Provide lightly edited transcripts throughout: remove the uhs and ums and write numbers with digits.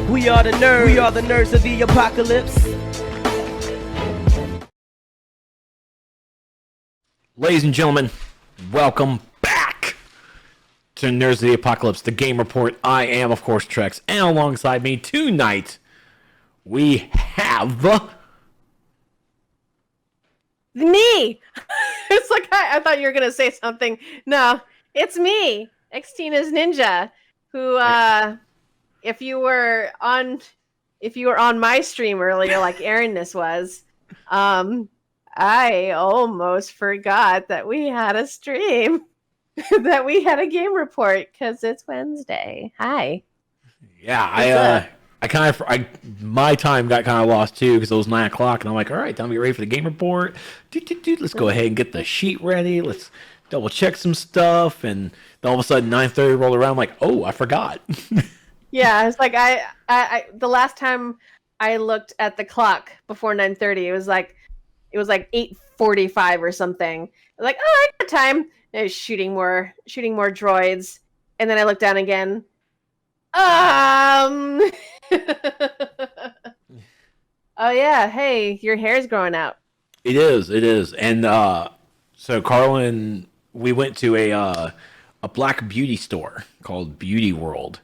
We are the nerds. We are the nerds of the apocalypse. Ladies and gentlemen, welcome back to Nerds of the Apocalypse, the Game Report. I am, of course, Trex, and alongside me tonight, we have... Me! It's like, I thought you were going to say something. No, it's me, Xtina's Ninja, who, if you were on my stream earlier, like Aaron was, I almost forgot that we had a stream, that we had a game report, because it's Wednesday. Hi. Yeah, my time got kind of lost too, because it was 9 o'clock, and I'm like, all right, time to get ready for the game report. Let's go ahead and get the sheet ready. Let's double check some stuff, and then all of a sudden 9:30 rolled around. I'm like, oh, I forgot. Yeah, it's like I the last time I looked at the clock before 9:30, it was like 8:45 or something. I was like, oh, I got time. And I was shooting more droids, and then I looked down again. Oh yeah, hey, your hair's growing out. It is, and so Carlin, we went to a black beauty store called Beauty World.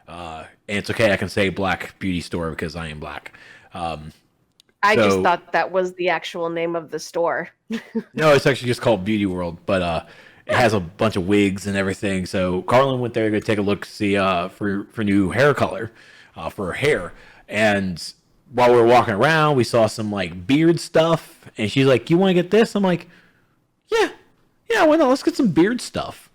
And it's okay, I can say black beauty store because I am black. I just thought that was the actual name of the store. No, it's actually just called Beauty World, but it has a bunch of wigs and everything. So Carlin went there to go take a look, see for new hair color for her hair. And while we were walking around, we saw some like beard stuff, and she's like, "You want to get this?" I'm like, "Yeah, why not? Let's get some beard stuff."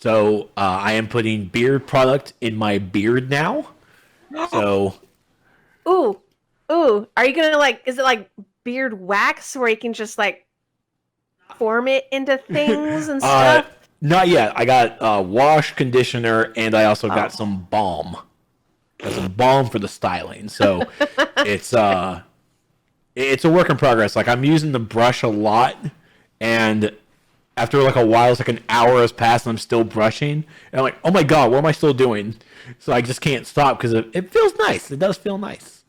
So I am putting beard product in my beard now. So, ooh, are you gonna is it like beard wax where you can just like form it into things and stuff? Not yet. I got wash, conditioner, and I also got some balm. Got some balm for the styling. So it's a work in progress. Like, I'm using the brush a lot, and after like a while, it's like an hour has passed and I'm still brushing. And I'm like, oh my god, what am I still doing? So I just can't stop because it feels nice. It does feel nice.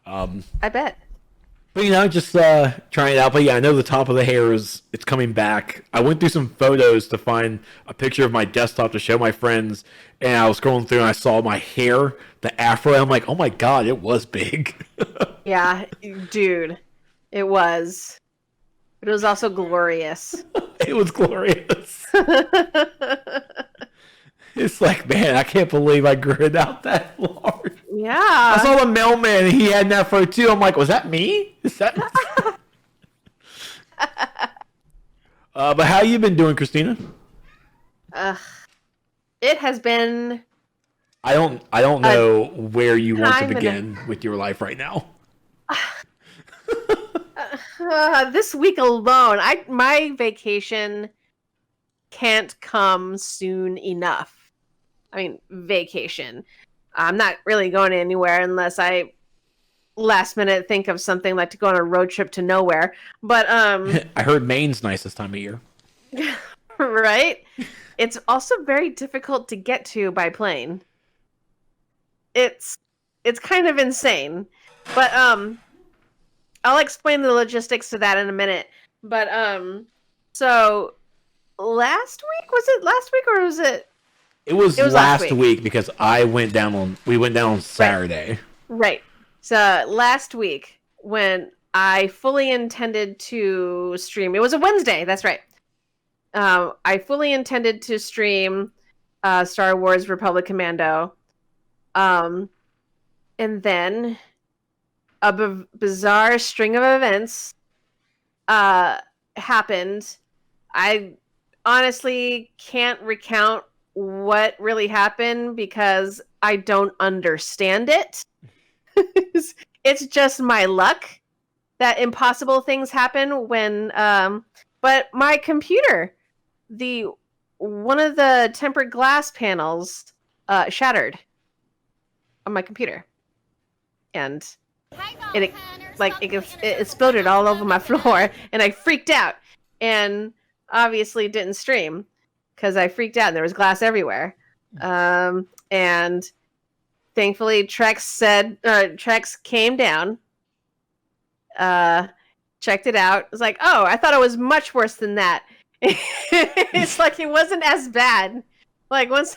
I bet. But just trying it out. But yeah, I know the top of the hair it's coming back. I went through some photos to find a picture of my desktop to show my friends, and I was scrolling through and I saw my hair, the afro. And I'm like, oh my god, it was big. Yeah, dude, it was. But it was also glorious. It was glorious. It's like, man, I can't believe I grew it out that large. Yeah. I saw the mailman, and he had an afro too. I'm like, was that me? Is that me? But how you been doing, Christina? It has been... I don't know where you want to begin with your life right now. This week alone, my vacation can't come soon enough. I mean, vacation. I'm not really going anywhere unless I last minute think of something like to go on a road trip to nowhere. But I heard Maine's nice this time of year. Right? It's also very difficult to get to by plane. It's kind of insane. But I'll explain the logistics to that in a minute. But so last week, was it last week or was it? It was last week because we went down on Saturday. Right. So last week when I fully intended to stream, it was a Wednesday, that's right. I fully intended to stream Star Wars Republic Commando. And then a bizarre string of events happened. I honestly can't recount what really happened because I don't understand it. It's just my luck that impossible things happen when but my computer, one of the tempered glass panels shattered on my computer, and it exploded all over my floor, and I freaked out, and obviously didn't stream because I freaked out and there was glass everywhere. And thankfully, Trex came down, checked it out. It was like, oh, I thought it was much worse than that. It's like it wasn't as bad. Like once,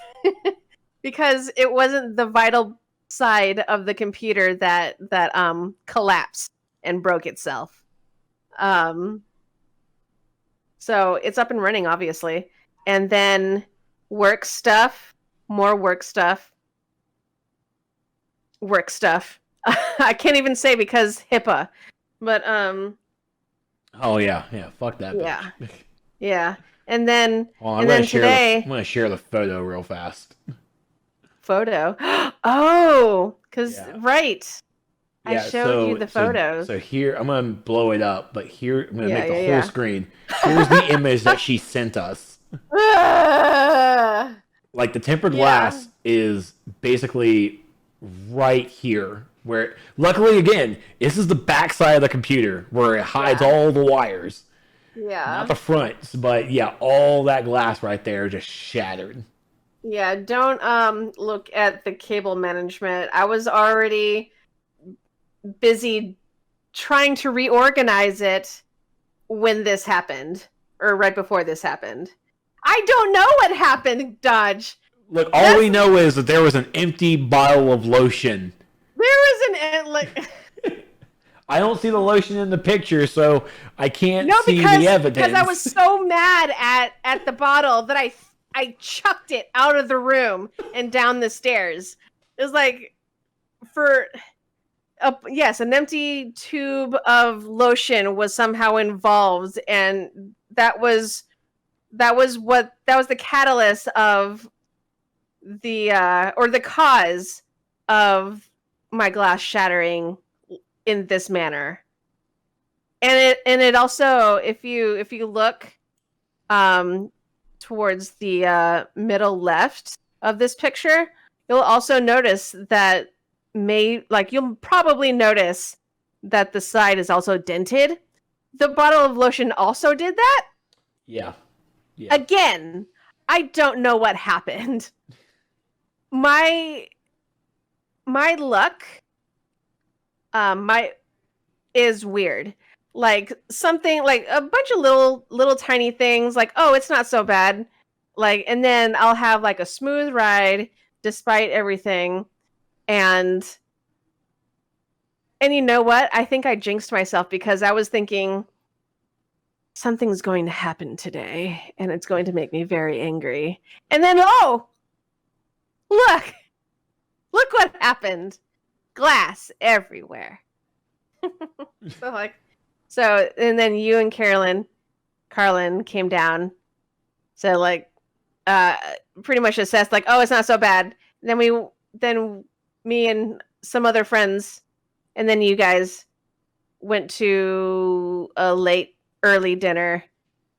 because it wasn't the vital side of the computer that collapsed and broke itself. So it's up and running, obviously. And then work stuff, more work stuff. I can't even say because HIPAA. But Oh yeah, fuck that yeah. bitch. Yeah. And then Well, and then today I'm gonna share the photo real fast. photo. Oh, cuz Yeah. right. I Yeah, showed you the photos. So here, I'm gonna blow it up, but here I'm gonna Yeah, make the yeah, whole screen. Here's the image that she sent us. Ah! Like the tempered Yeah. glass is basically right here. Where, luckily, again, this is the back side of the computer where it hides Yeah. all the wires, Yeah. not the fronts. But yeah, all that glass right there just shattered. Yeah, don't look at the cable management. I was already busy trying to reorganize it when this happened, or right before this happened. I don't know what happened, Dodge. Look, all we know is that there was an empty bottle of lotion. There was an like. I don't see the lotion in the picture, so I can't see because, the evidence. because I was so mad at the bottle that I chucked it out of the room and down the stairs. It was like yes, an empty tube of lotion was somehow involved, and that was the catalyst of the cause of my glass shattering in this manner. And it also, if you look towards the middle left of this picture, you'll also notice that you'll probably notice that the side is also dented. The bottle of lotion also did that. Yeah. Again, I don't know what happened. My luck is weird. Like something like a bunch of little tiny things like, oh, it's not so bad. Like, and then I'll have like a smooth ride despite everything. And you know what? I think I jinxed myself because I was thinking something's going to happen today and it's going to make me very angry. And then, oh, look what happened. Glass everywhere. So, and then you and Carlin came down. So like, pretty much assessed like, oh, it's not so bad. And then me and some other friends, and then you guys went to a early dinner,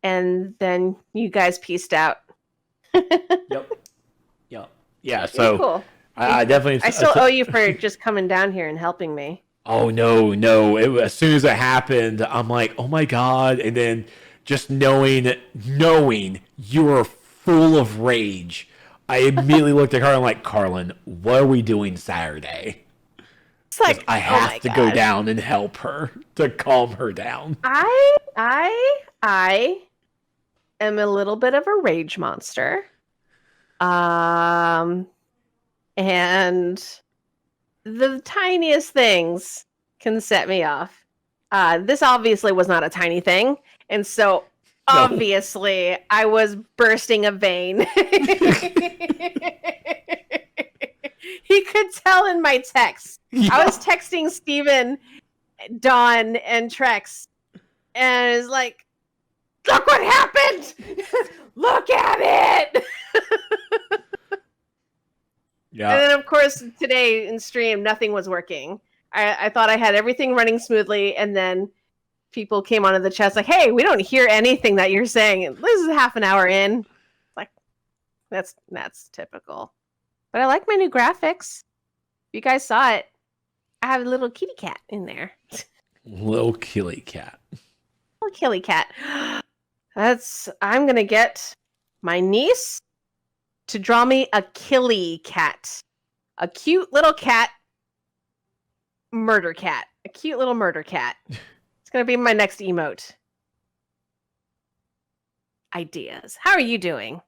and then you guys pieced out. Yep. Yeah. So cool. I definitely. I still owe you for just coming down here and helping me. Oh no! As soon as it happened, I'm like, oh my god! And then just knowing you were full of rage, I immediately looked at Carlin like, Carlin, what are we doing Saturday? It's like I have to go down and help her to calm her down. I am a little bit of a rage monster. And the tiniest things can set me off. This obviously was not a tiny thing, and so obviously I was bursting a vein. He could tell in my text. Yeah. I was texting Steven, Dawn, and Trex, and it was like, look what happened! Look at it! Yeah. And then, of course, today in stream, nothing was working. I thought I had everything running smoothly, and then people came onto the chat like, hey, we don't hear anything that you're saying. This is half an hour in. Like, that's typical. But I like my new graphics. If you guys saw it, I have a little kitty cat in there. Little killy cat. Little killy cat. I'm going to get my niece to draw me a killy cat. a cute little cat, murder cat. A cute little murder cat. It's going to be my next emote. Ideas. How are you doing?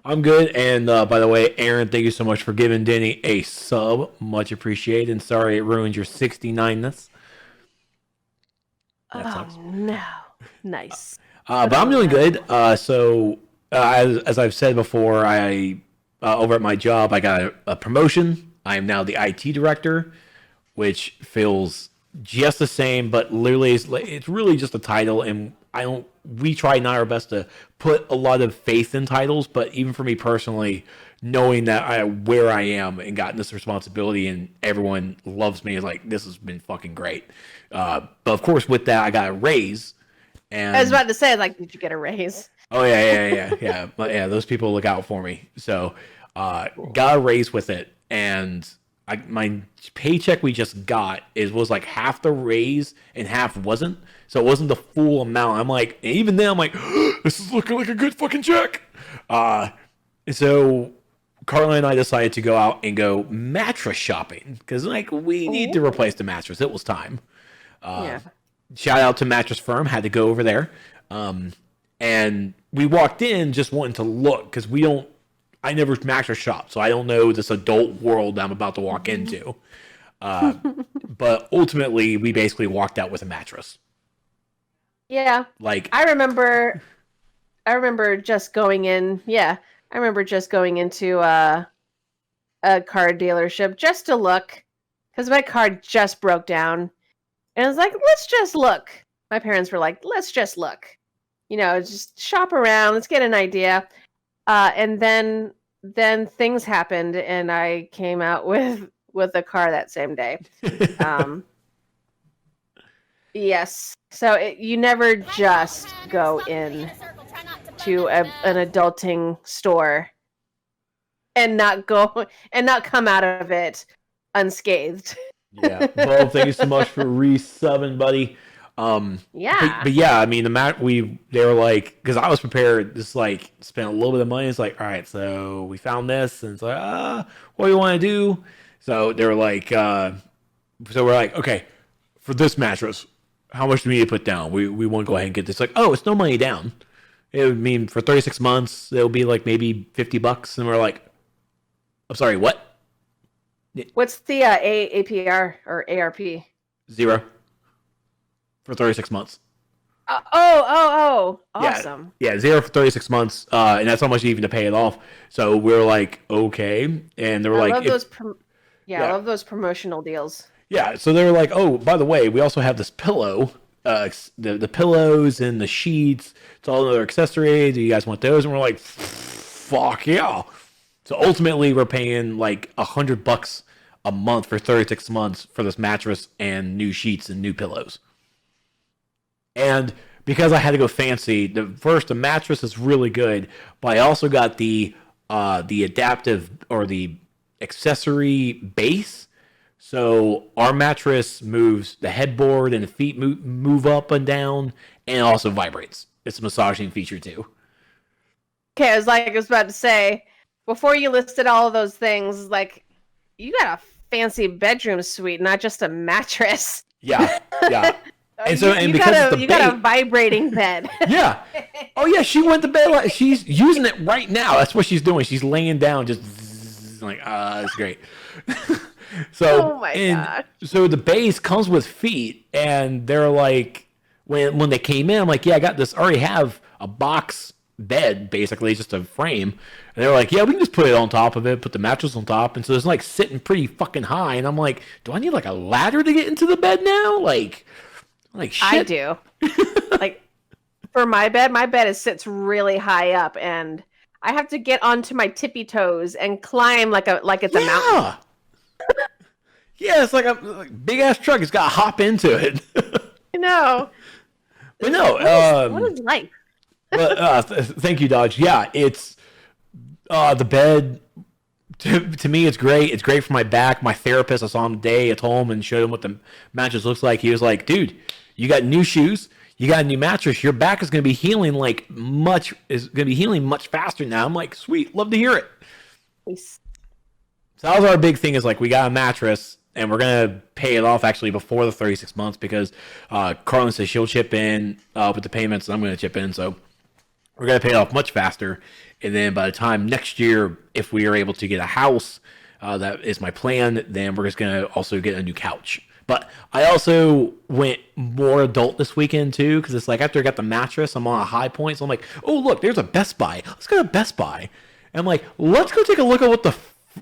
I'm good. And by the way, Aaron, thank you so much for giving Denny a sub. Much appreciated. And sorry it ruined your 69ness. That sucks. No. Nice. But I'm doing good. As I've said before, I over at my job, I got a promotion. I am now the IT director, which feels just the same, but literally it's really just a title. And we try not our best to put a lot of faith in titles, but even for me personally, knowing that where I am and gotten this responsibility and everyone loves me, is like, this has been fucking great. But of course, with that, I got a raise. And I was about to say, like, did you get a raise? Oh yeah. But yeah, those people look out for me. So, got a raise with it, and my paycheck we just got was like half the raise and half wasn't. So it wasn't the full amount. I'm like, even then, I'm like, this is looking like a good fucking check. So Carla and I decided to go out and go mattress shopping because like we need to replace the mattress. It was time. Yeah. Shout out to Mattress Firm. Had to go over there. And we walked in just wanting to look because I never mattress shop, so I don't know this adult world I'm about to walk into. But ultimately, we basically walked out with a mattress. Yeah. Like I remember just going in. Yeah, I remember just going into a car dealership just to look because my car just broke down, and I was like, let's just look. My parents were like, let's just look. Just shop around. Let's get an idea. And then things happened, and I came out with a car that same day. Yes. So you never just go in to an adulting store and not come out of it unscathed. Yeah. Well, thank you so much for resubbing, buddy. Yeah. But yeah, I mean, they were like, because I was prepared, just like spend a little bit of money. It's like, all right, so we found this, and it's like, what do you want to do? So they were like, so we're like, okay, for this mattress, how much do we need to put down? We want to go ahead and get this. Like, oh, it's no money down. It would mean for 36 months, it'll be like maybe $50, and we're like, I'm sorry, what? What's the APR or ARP? 0 for 36 months. Awesome. Yeah, 0 for 36 months, and that's how much you even to pay it off. So we're like, okay, and they were like, I love those promotional deals. Yeah, so they were like, oh, by the way, we also have this pillow, the pillows and the sheets. It's all other accessories. Do you guys want those? And we're like, fuck yeah. So ultimately, we're paying like $100 a month for 36 months for this mattress and new sheets and new pillows. And because I had to go fancy, the mattress is really good, but I also got the adaptive or the accessory base. So our mattress moves, the headboard and the feet move up and down, and also vibrates. It's a massaging feature too. Okay, I was about to say, before you listed all of those things, like, you got a fancy bedroom suite, not just a mattress. Yeah. And so, you got a vibrating bed. Yeah. Oh yeah, she went to bed. She's using it right now. That's what she's doing. She's laying down, just like, that's great. So, oh my god. So the base comes with feet, and they're like, when they came in, I'm like, yeah, I got this. I already have a box bed, basically, just a frame. And they're like, yeah, we can just put it on top of it, put the mattress on top, and so it's like sitting pretty fucking high. And I'm like, do I need like a ladder to get into the bed now? Like shit. I do. Like, for my bed sits really high up, and I have to get onto my tippy toes and climb like it's a mountain. Yeah, it's like a big ass truck. It's got to hop into it. I know. But no, what is life? But thank you, Dodge. Yeah, it's the bed. To me, it's great. It's great for my back. My therapist, I saw him today at home and showed him what the mattress looks like. He was like, "Dude, you got new shoes. You got a new mattress. Your back is going to be healing much faster now." I'm like, "Sweet, love to hear it." Nice. So that was our big thing is like we got a mattress and we're gonna pay it off actually before the 36 months because Carlin says she'll chip in with the payments and I'm gonna chip in, so we're gonna pay it off much faster. And then by the time next year, if we are able to get a house, that is my plan. Then we're just gonna also get a new couch. But I also went more adult this weekend too, because it's like after I got the mattress, I'm on a high point, so I'm like, oh look, there's a Best Buy. Let's go to Best Buy. And I'm like, let's go take a look at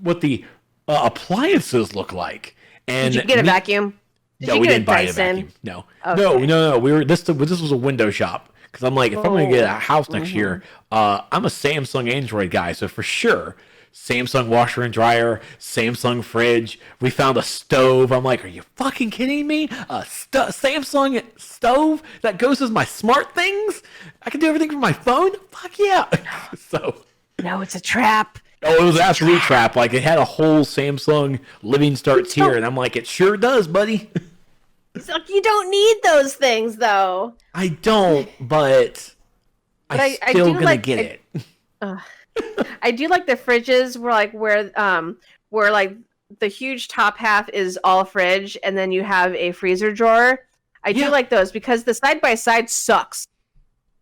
what the appliances look like. And did you get a vacuum? No, we didn't buy a vacuum. No, Okay. no. We were this was a window shop because I'm like, if I'm gonna get a house next year, I'm a Samsung Android guy, so for sure. Samsung washer and dryer, Samsung fridge. We found a stove. I'm like, are you fucking kidding me? A Samsung stove that goes as my smart things? I can do everything from my phone? Fuck yeah. So. No, it's a trap. Oh, it was an absolute trap. Like, it had a whole Samsung living starts here, and I'm like, it sure does, buddy. It's like, you don't need those things, though. I don't, but I'm still gonna get it. I do like the fridges where like the huge top half is all fridge and then you have a freezer drawer. I do like those because the side by side sucks.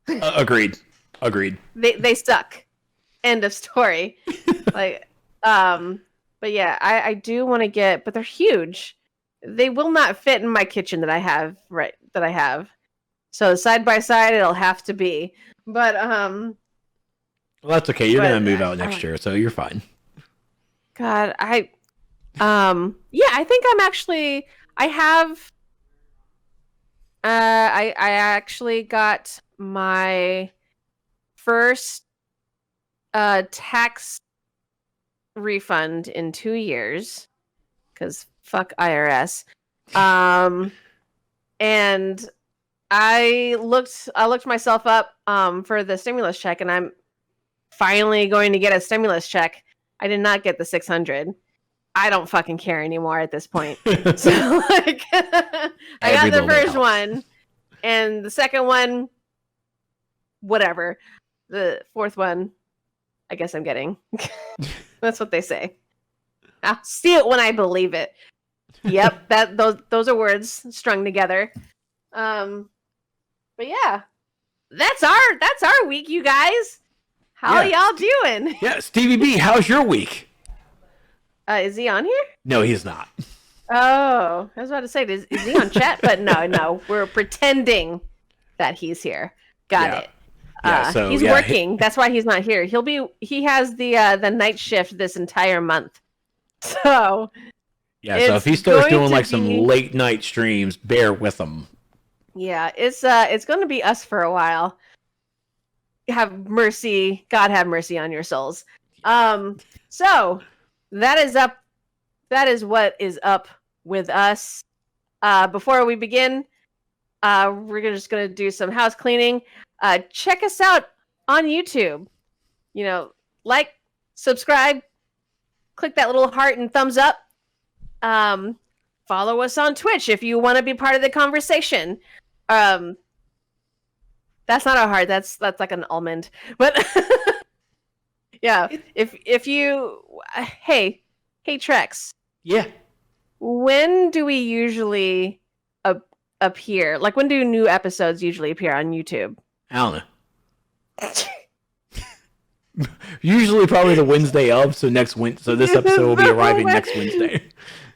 Agreed. They suck. End of story. Like but yeah, I do want to get, but they're huge. They will not fit in my kitchen that I have. So side by side it'll have to be. But well, that's okay. You're gonna move out next year, so you're fine. God, I think I'm actually. I have. I actually got my first tax refund in 2 years because fuck IRS. And I looked myself up for the stimulus check, and I'm finally going to get a stimulus check. I did not get the 600. I don't fucking care anymore at this point. So like I got the first one and the second one whatever. The fourth one I guess I'm getting. That's what they say. I'll see it when I believe it. Yep, those are words strung together. But yeah. That's our week, you guys. How y'all doing? Yeah, Stevie B, how's your week? Is he on here? No, he's not. Oh, I was about to say, is he on chat? But no, we're pretending that he's here. Got it. Yeah, so, he's working. That's why he's not here. He has the night shift this entire month. So yeah, so if he starts doing like some late night streams, bear with him. Yeah, it's going to be us for a while. Have mercy, God have mercy on your souls. So that is up. That is what is up with us. Before we begin, we're just going to do some house cleaning. Check us out on YouTube. You know, like, subscribe, click that little heart and thumbs up. Follow us on Twitch if you want to be part of the conversation. That's not a heart. That's like an almond. But yeah, if you, hey Trex. Yeah. When do we usually appear? Like, when do new episodes usually appear on YouTube? I don't know. Usually probably the Wednesday of, so this episode will be arriving next Wednesday.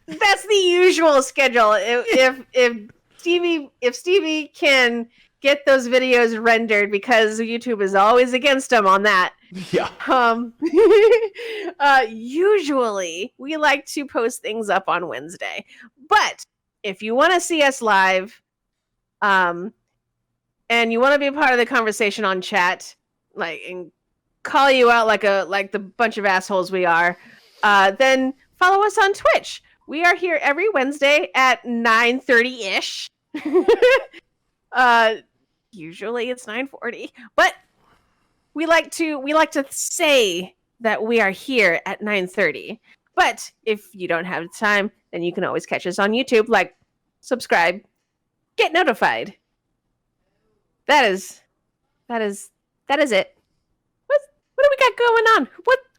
That's the usual schedule. If Stevie can get those videos rendered, because YouTube is always against him on that. Yeah. Usually we like to post things up on Wednesday. But if you want to see us live, and you want to be a part of the conversation on chat, like, and call you out like the bunch of assholes we are, then follow us on Twitch. We are here every Wednesday at 9:30-ish. Usually it's 9:40, but we like to say that we are here at 9:30. But if you don't have time, then you can always catch us on YouTube. Like, subscribe, get notified. That is it. What do we got going on?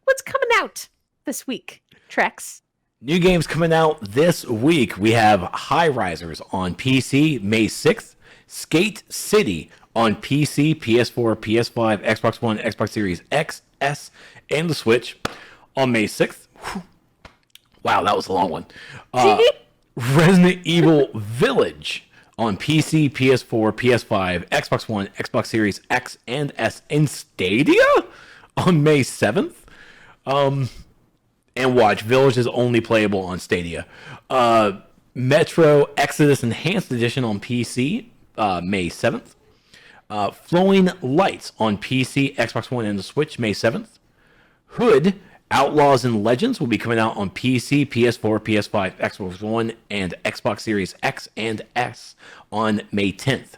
What's coming out this week, Trex? New games coming out this week. We have High Risers on PC May 6th, Skate City on PC, PS4, PS5, Xbox One, Xbox Series X, S, and the Switch on May 6th. Whew. Wow, that was a long one. Resident Evil Village on PC, PS4, PS5, Xbox One, Xbox Series X and S, and Stadia on May 7th. And watch, Village is only playable on Stadia. Metro Exodus Enhanced Edition on PC, May 7th. Flowing Lights on PC, Xbox One, and the Switch, May 7th. Hood, Outlaws and Legends will be coming out on PC, PS4, PS5, Xbox One, and Xbox Series X and S on May 10th.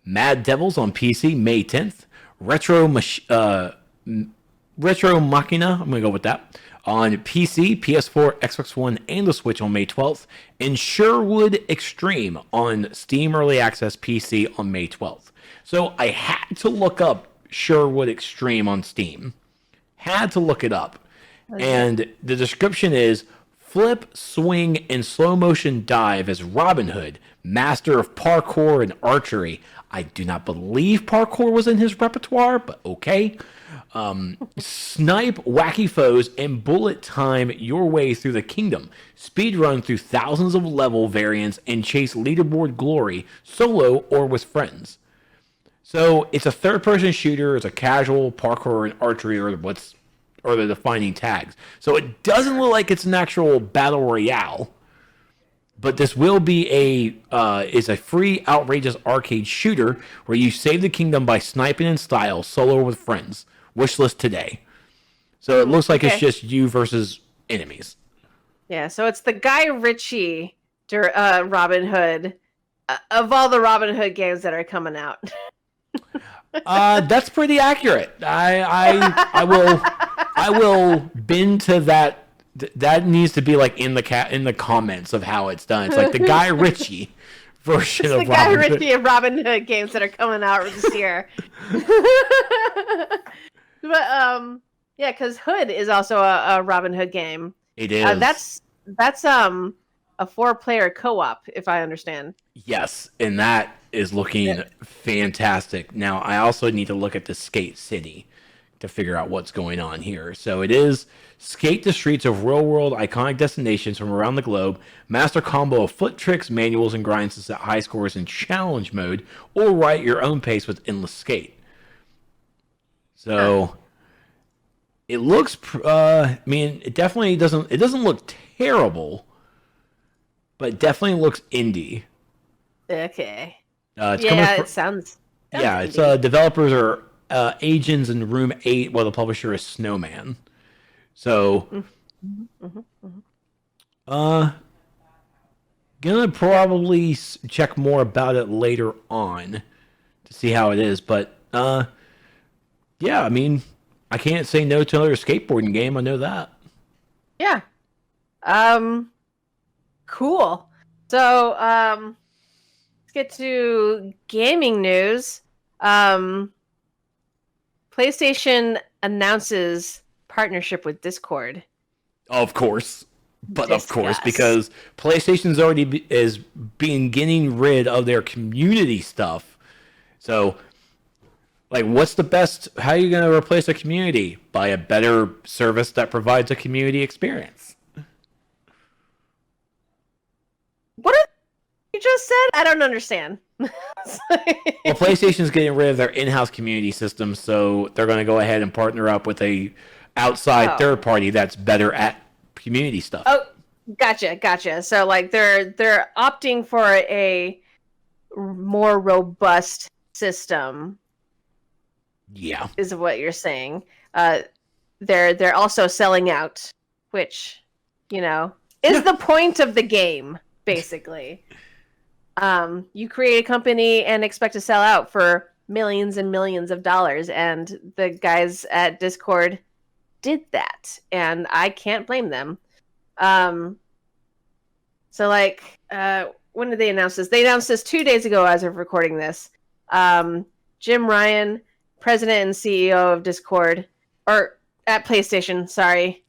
Mad Devils on PC, May 10th. Retro Machina, I'm going to go with that, on PC, PS4, Xbox One, and the Switch on May 12th. And Sherwood Extreme on Steam Early Access PC on May 12th. So I had to look up Sherwood Extreme on Steam. Had to look it up. And the description is flip, swing, and slow motion dive as Robin Hood, master of parkour and archery. I do not believe parkour was in his repertoire, but okay. Snipe wacky foes and bullet time your way through the kingdom. Speed run through thousands of level variants and chase leaderboard glory solo or with friends. So it's a third-person shooter. It's a casual parkour and archery, or the defining tags. So it doesn't look like it's an actual battle royale, but this will be is a free, outrageous arcade shooter where you save the kingdom by sniping in style, solo or with friends. Wishlist today. So it looks like it's just you versus enemies. Yeah, so it's the Guy Ritchie Robin Hood of all the Robin Hood games that are coming out. That's pretty accurate. I will bend to that. That needs to be like in the comments of how it's done. It's like the Guy Ritchie version of Robin Hood. The Guy Ritchie of Robin Hood games that are coming out this year. But yeah, because Hood is also a Robin Hood game. It is. That's a 4-player co-op, if I understand. Yes, and that is looking fantastic. Now, I also need to look at the Skate City to figure out what's going on here. So it is skate the streets of real-world iconic destinations from around the globe, master combo of foot tricks, manuals, and grinds to set high scores in challenge mode, or write your own pace with endless skate. So it looks, it definitely doesn't look terrible, but it definitely looks indie. Okay. It sounds yeah, it's developers are Agents in Room 8, while the publisher is Snowman. So, gonna probably check more about it later on to see how it is, but yeah, I mean, I can't say no to another skateboarding game. I know that. Yeah. Cool. So, let's get to gaming news. PlayStation announces partnership with Discord. Of course. But of course, because PlayStation's already getting rid of their community stuff. So, like, what's the best? How are you going to replace a community? By a better service that provides a community experience. What you just said? I don't understand. Well, PlayStation's getting rid of their in-house community system, so they're going to go ahead and partner up with a outside third party that's better at community stuff. Oh, gotcha. So, like, they're opting for a more robust system. Yeah, is what you're saying. They're also selling out, which, is the point of the game, basically. You create a company and expect to sell out for millions and millions of dollars, and the guys at Discord did that, and I can't blame them. So, like, when did they announce this? They announced this 2 days ago as of recording this. Jim Ryan, president and CEO of Discord, or At PlayStation, sorry.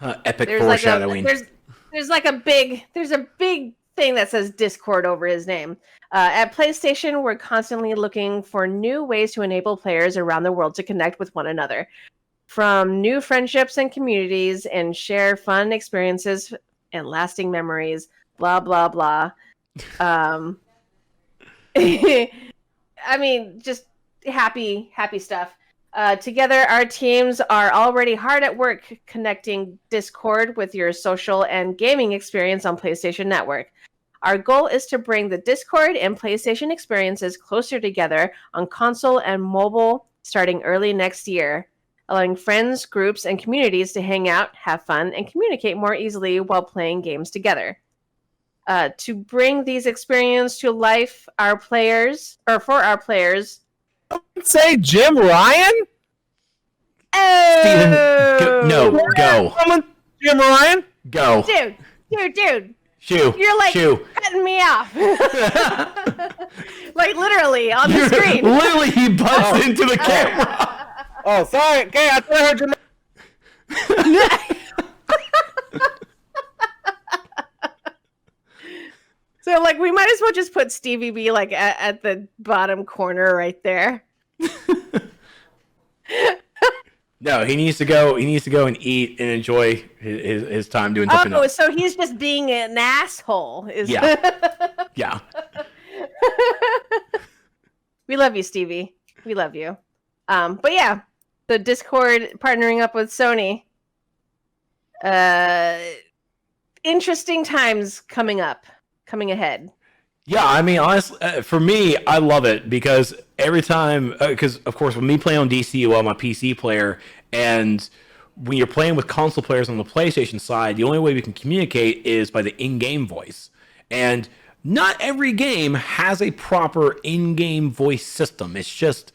Epic There's foreshadowing. There's a big thing that says Discord over his name. At PlayStation, we're constantly looking for new ways to enable players around the world to connect with one another. From new friendships and communities and share fun experiences and lasting memories, blah, blah, blah. I mean, just happy stuff. Together, our teams are already hard at work connecting Discord with your social and gaming experience on PlayStation Network. Our goal is to bring the Discord and PlayStation experiences closer together on console and mobile starting early next year, allowing friends, groups, and communities to hang out, have fun, and communicate more easily while playing games together. To bring these experiences to life, for our players. Say Jim Ryan? Oh! Steven, go. Jim Ryan? Go. Dude. Shoo. You're like Shoo. cutting me off. Like literally on the screen. Literally, he busts into the camera. Oh, sorry. Okay, I thought I heard your name. So, like, we might as well just put Stevie B, like, at the bottom corner right there. No, he needs to go. He needs to go and eat and enjoy his time doing something else. So he's just being an asshole. Yeah. We love you, Stevie. We love you. But yeah, the Discord partnering up with Sony. Interesting times coming ahead. Yeah, I mean, honestly, for me, I love it because every time, because of course, when me playing on DC, well, I'm a PC player, and when you're playing with console players on the PlayStation side, the only way we can communicate is by the in-game voice. And not every game has a proper in-game voice system. It's just,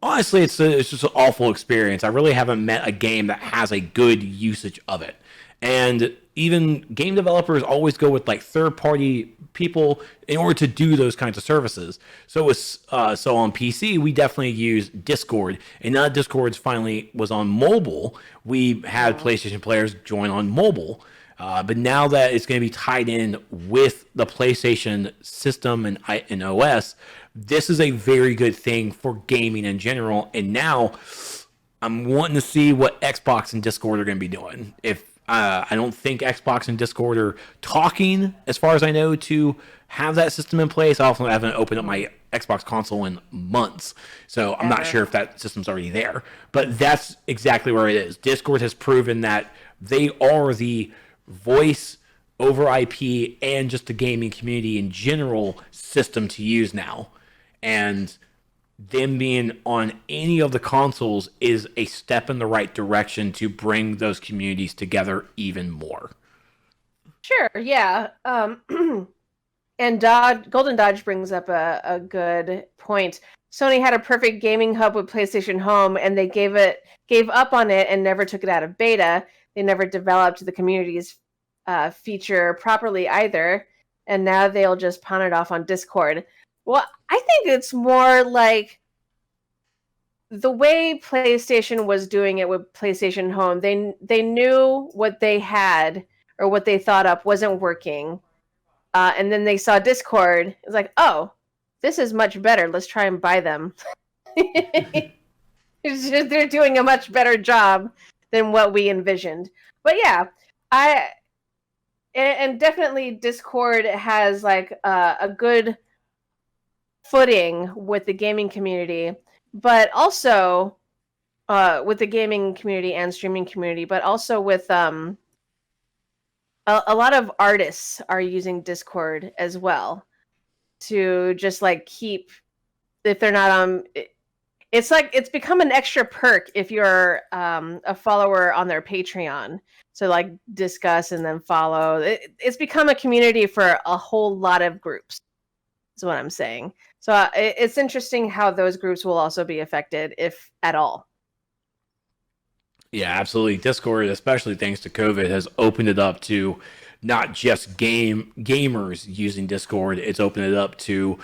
honestly, it's just an awful experience. I really haven't met a game that has a good usage of it. And even game developers always go with like third-party people in order to do those kinds of services. So on PC, we definitely use Discord, and now Discord finally was on mobile. We had PlayStation players join on mobile, but now that it's going to be tied in with the PlayStation system and OS, this is a very good thing for gaming in general. And now I'm wanting to see what Xbox and Discord are going to be doing. I don't think Xbox and Discord are talking, as far as I know, to have that system in place. I also haven't opened up my Xbox console in months, so I'm not sure if that system's already there. But that's exactly where it is. Discord has proven that they are the voice over IP and just the gaming community in general system to use now. And them being on any of the consoles is a step in the right direction to bring those communities together even more. Sure, yeah. And Golden Dodge brings up a good point. Sony had a perfect gaming hub with PlayStation Home, and they gave up on it and never took it out of beta. They never developed the community's feature properly either, and now they'll just pawn it off on Discord. Well, I think it's more like the way PlayStation was doing it with PlayStation Home. They knew what they had or what they thought up wasn't working. And then they saw Discord. It's like, oh, this is much better. Let's try and buy them. They're doing a much better job than what we envisioned. But yeah, and definitely Discord has like a good footing with the gaming community, but also with the gaming community and streaming community, but also with a lot of artists are using Discord as well to just like keep, if they're not on, it's like it's become an extra perk if you're a follower on their Patreon. So like discuss and then follow. It's become a community for a whole lot of groups. Is what I'm saying. So it's interesting how those groups will also be affected, if at all. Yeah, absolutely. Discord, especially thanks to COVID, has opened it up to not just gamers using Discord. It's opened it up to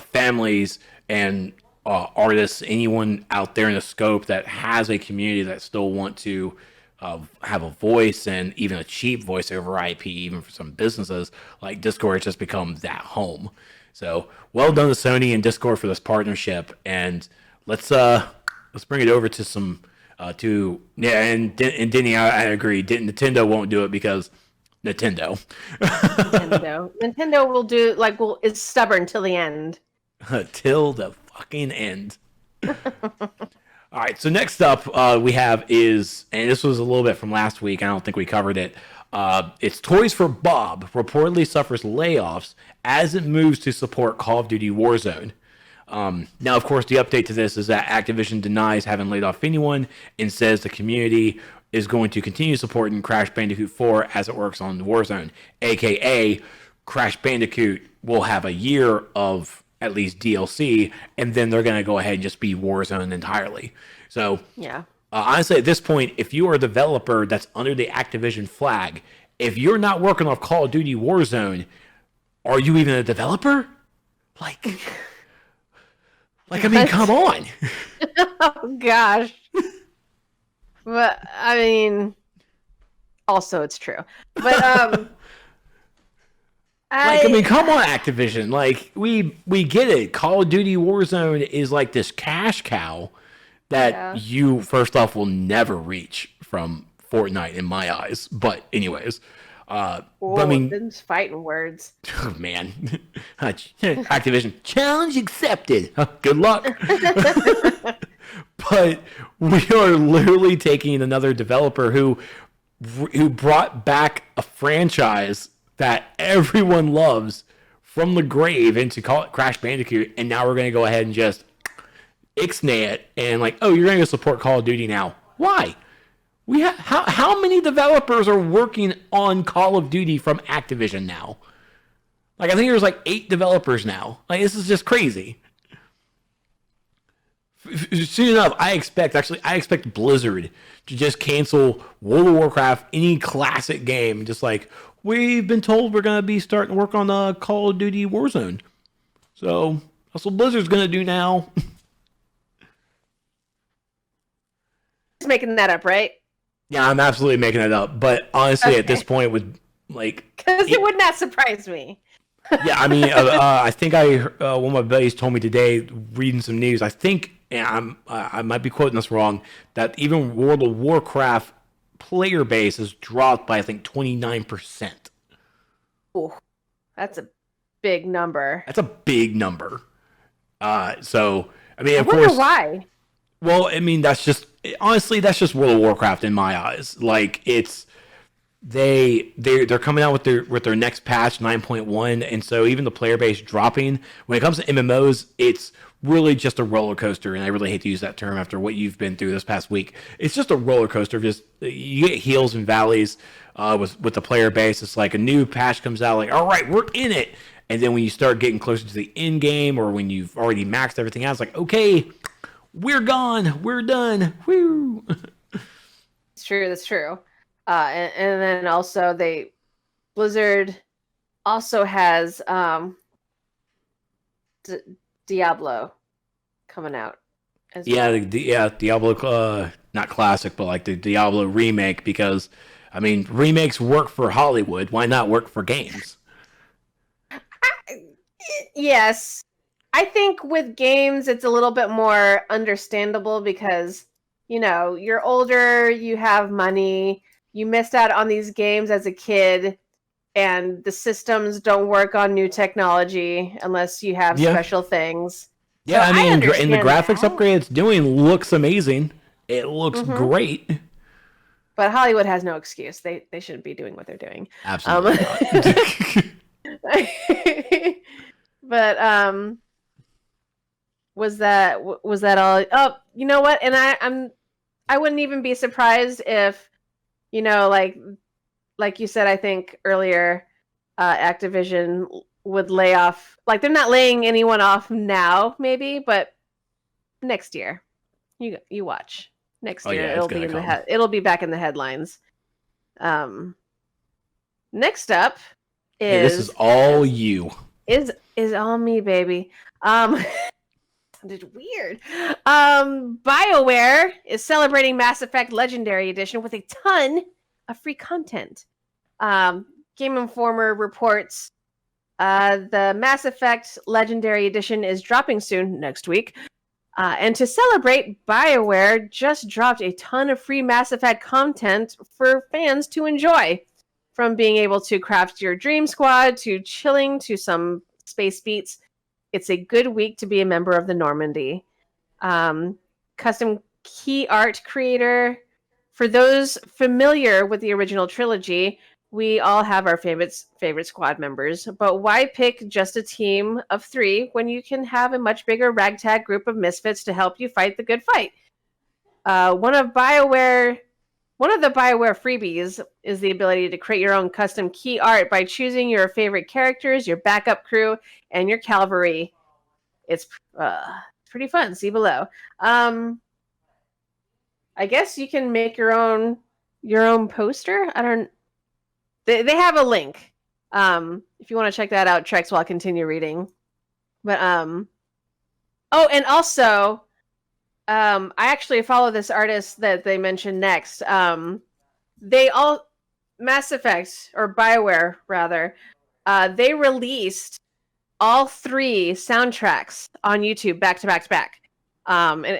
families and artists, anyone out there in the scope that has a community that still want to have a voice and even a cheap voice over IP, even for some businesses, like Discord has just become that home. So well done to Sony and Discord for this partnership, and let's bring it over to some and Denny, I agree. Nintendo won't do it because Nintendo. Nintendo will do is stubborn till the end. Till the fucking end. All right, so next up we have is, and this was a little bit from last week, I don't think we covered it. It's Toys for Bob reportedly suffers layoffs as it moves to support Call of Duty Warzone. Now, of course, the update to this is that Activision denies having laid off anyone and says the community is going to continue supporting Crash Bandicoot 4 as it works on Warzone, aka Crash Bandicoot will have a year of at least DLC, and then they're going to go ahead and just be Warzone entirely. So, yeah. Honestly, at this point, if you are a developer that's under the Activision flag, if you're not working off Call of Duty Warzone, are you even a developer? Like I mean, come on. Oh, gosh. But, I mean, also it's true. But, I mean, come on, Activision. Like, we get it. Call of Duty Warzone is like this cash cow that you, first off, will never reach from Fortnite in my eyes. But anyways, but I mean, them's fighting words. Oh, man, Activision challenge accepted. Good luck. But we are literally taking another developer who brought back a franchise that everyone loves from the grave into Crash Bandicoot, and now we're going to go ahead and just ixnay it and like, oh, you're going to support Call of Duty now. Why? How many developers are working on Call of Duty from Activision now? Like, I think there's like 8 developers now. Like, this is just crazy. Soon enough, I expect Blizzard to just cancel World of Warcraft, any classic game, just like, we've been told we're going to be starting to work on Call of Duty Warzone. So that's what Blizzard's going to do now. Just making that up, right? Yeah, I'm absolutely making it up. But honestly, At this point, with like, because it would not surprise me. Yeah, I mean, I think one of my buddies told me today, reading some news. I think, and I might be quoting this wrong, that even World of Warcraft player base has dropped by, I think, 29%. Ooh, that's a big number. That's a big number. So I mean, of I wonder course, why. Well, I mean, that's just World of Warcraft in my eyes. Like, it's they're coming out with their next patch 9.1, and so even the player base dropping. When it comes to MMOs, it's really just a roller coaster, and I really hate to use that term after what you've been through this past week. It's just a roller coaster. Just you get hills and valleys with the player base. It's like a new patch comes out, like, all right, we're in it, and then when you start getting closer to the end game, or when you've already maxed everything out, it's like, okay, we're gone, we're done. Woo. It's true. That's true. And then also Blizzard also has Diablo coming out. Well. Diablo, not classic, but like the Diablo remake, because I mean, remakes work for Hollywood. Why not work for games? Yes. I think with games, it's a little bit more understandable because, you're older, you have money, you missed out on these games as a kid, and the systems don't work on new technology unless you have special things. Yeah, so I mean, and the graphics upgrade it's doing looks amazing. It looks great. But Hollywood has no excuse. They shouldn't be doing what they're doing. Absolutely not. But was that all? Oh, you know what? And I wouldn't even be surprised if, like you said, I think earlier, Activision would lay off. Like, they're not laying anyone off now, maybe, but next year, you watch. Next year, it'll be back in the headlines. Next up is this is all you. Is all me, baby. sounded weird. Bioware is celebrating Mass Effect Legendary Edition with a ton of free content. Game Informer reports the Mass Effect Legendary Edition is dropping soon next week. And to celebrate, BioWare just dropped a ton of free Mass Effect content for fans to enjoy. From being able to craft your dream squad, to chilling, to some space beats. It's a good week to be a member of the Normandy. Custom key art creator. For those familiar with the original trilogy, we all have our favorite squad members, but why pick just a team of 3 when you can have a much bigger ragtag group of misfits to help you fight the good fight? One of the BioWare freebies is the ability to create your own custom key art by choosing your favorite characters, your backup crew, and your cavalry. It's pretty fun. See below. I guess you can make your own poster. They have a link. If you want to check that out, Trex, while I continue reading. But oh, and also, I actually follow this artist that they mentioned next. Mass Effect, or BioWare rather, they released all 3 soundtracks on YouTube back to back to back. And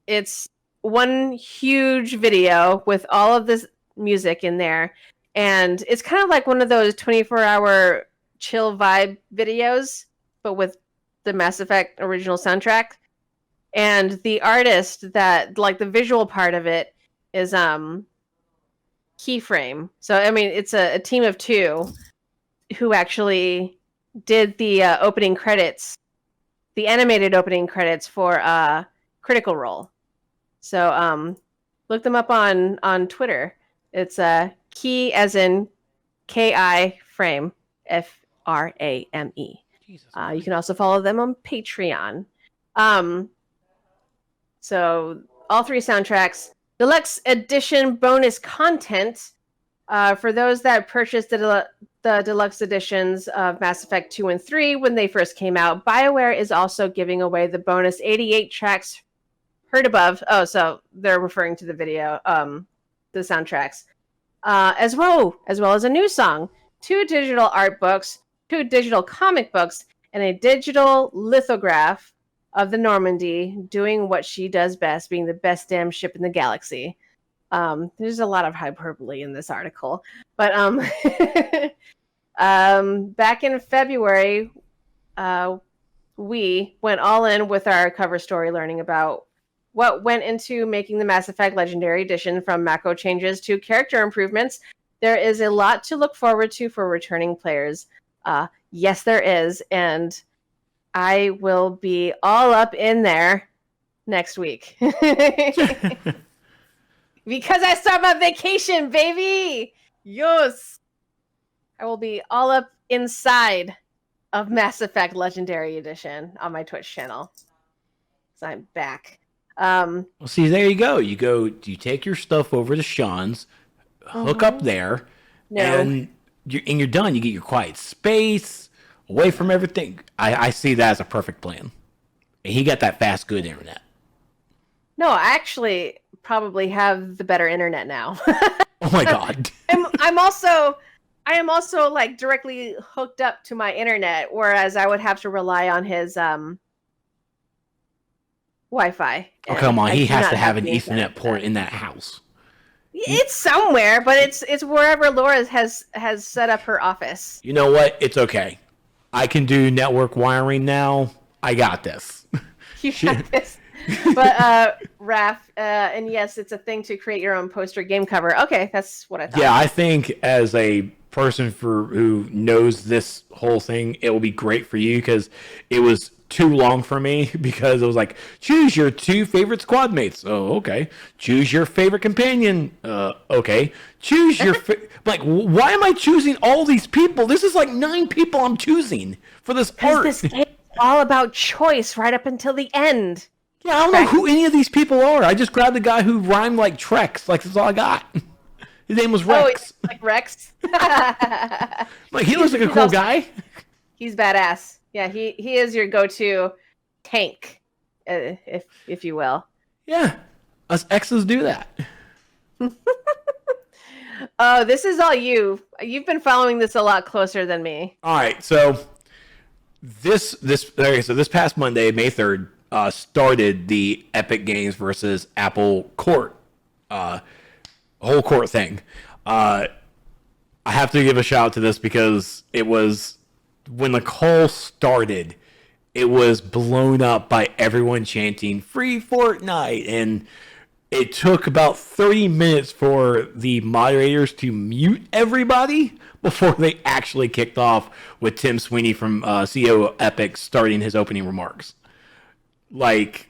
it's one huge video with all of this music in there. And it's kind of like one of those 24-hour chill vibe videos, but with the Mass Effect original soundtrack. And the artist that, like, the visual part of it is Keyframe. So, I mean, it's a team of 2 who actually did the opening credits, the animated opening credits for Critical Role. So, look them up on Twitter. It's Key as in Ki frame, Frame. You can also follow them on Patreon. So all 3 soundtracks, deluxe edition bonus content for those that purchased the deluxe editions of Mass Effect 2 and 3 when they first came out. BioWare is also giving away the bonus 88 tracks heard above. Oh, so they're referring to the video, the soundtracks. As well as a new song, 2 digital art books, 2 digital comic books, and a digital lithograph of the Normandy doing what she does best, being the best damn ship in the galaxy. There's a lot of hyperbole in this article. But back in February, we went all in with our cover story learning about what went into making the Mass Effect Legendary Edition, from macro changes to character improvements. There is a lot to look forward to for returning players. Yes, there is. And I will be all up in there next week. Because I start my vacation, baby! Yes! I will be all up inside of Mass Effect Legendary Edition on my Twitch channel. So I'm back. Well, see, there you go. You take your stuff over to Sean's, hook up there, and you're done. You get your quiet space, away from everything. I see that as a perfect plan. And he got that fast, good internet. No, I actually probably have the better internet now. Oh my god. I am also like directly hooked up to my internet, whereas I would have to rely on his Wi-Fi. Oh, come on. He has to have an Ethernet port in that house. It's somewhere, but it's wherever Laura has set up her office. You know what? It's okay. I can do network wiring now. I got this. You got this. But Raph, and yes, it's a thing to create your own poster game cover. Okay, that's what I thought. Yeah, I think as a person who knows this whole thing, it will be great for you, because it was too long for me, because it was like, choose your 2 favorite squad mates. Oh, okay. Choose your favorite companion. Okay. Choose your like, why am I choosing all these people? This is like 9 people I'm choosing for this art. This game is all about choice right up until the end. Yeah, I don't know who any of these people are. I just grabbed the guy who rhymed like Trex. Like, that's all I got. His name was Rex. Oh, like Rex? Like, he looks like a cool guy. He's badass. Yeah, he is your go-to tank if you will. Yeah, us X's do that. Oh, this is all you. You've been following this a lot closer than me. All right, so this past Monday, May 3rd, started the Epic Games versus Apple court, whole court thing. I have to give a shout out to this because it was when the call started, it was blown up by everyone chanting "Free Fortnite," and it took about 30 minutes for the moderators to mute everybody before they actually kicked off with Tim Sweeney from CEO of Epic starting his opening remarks. Like,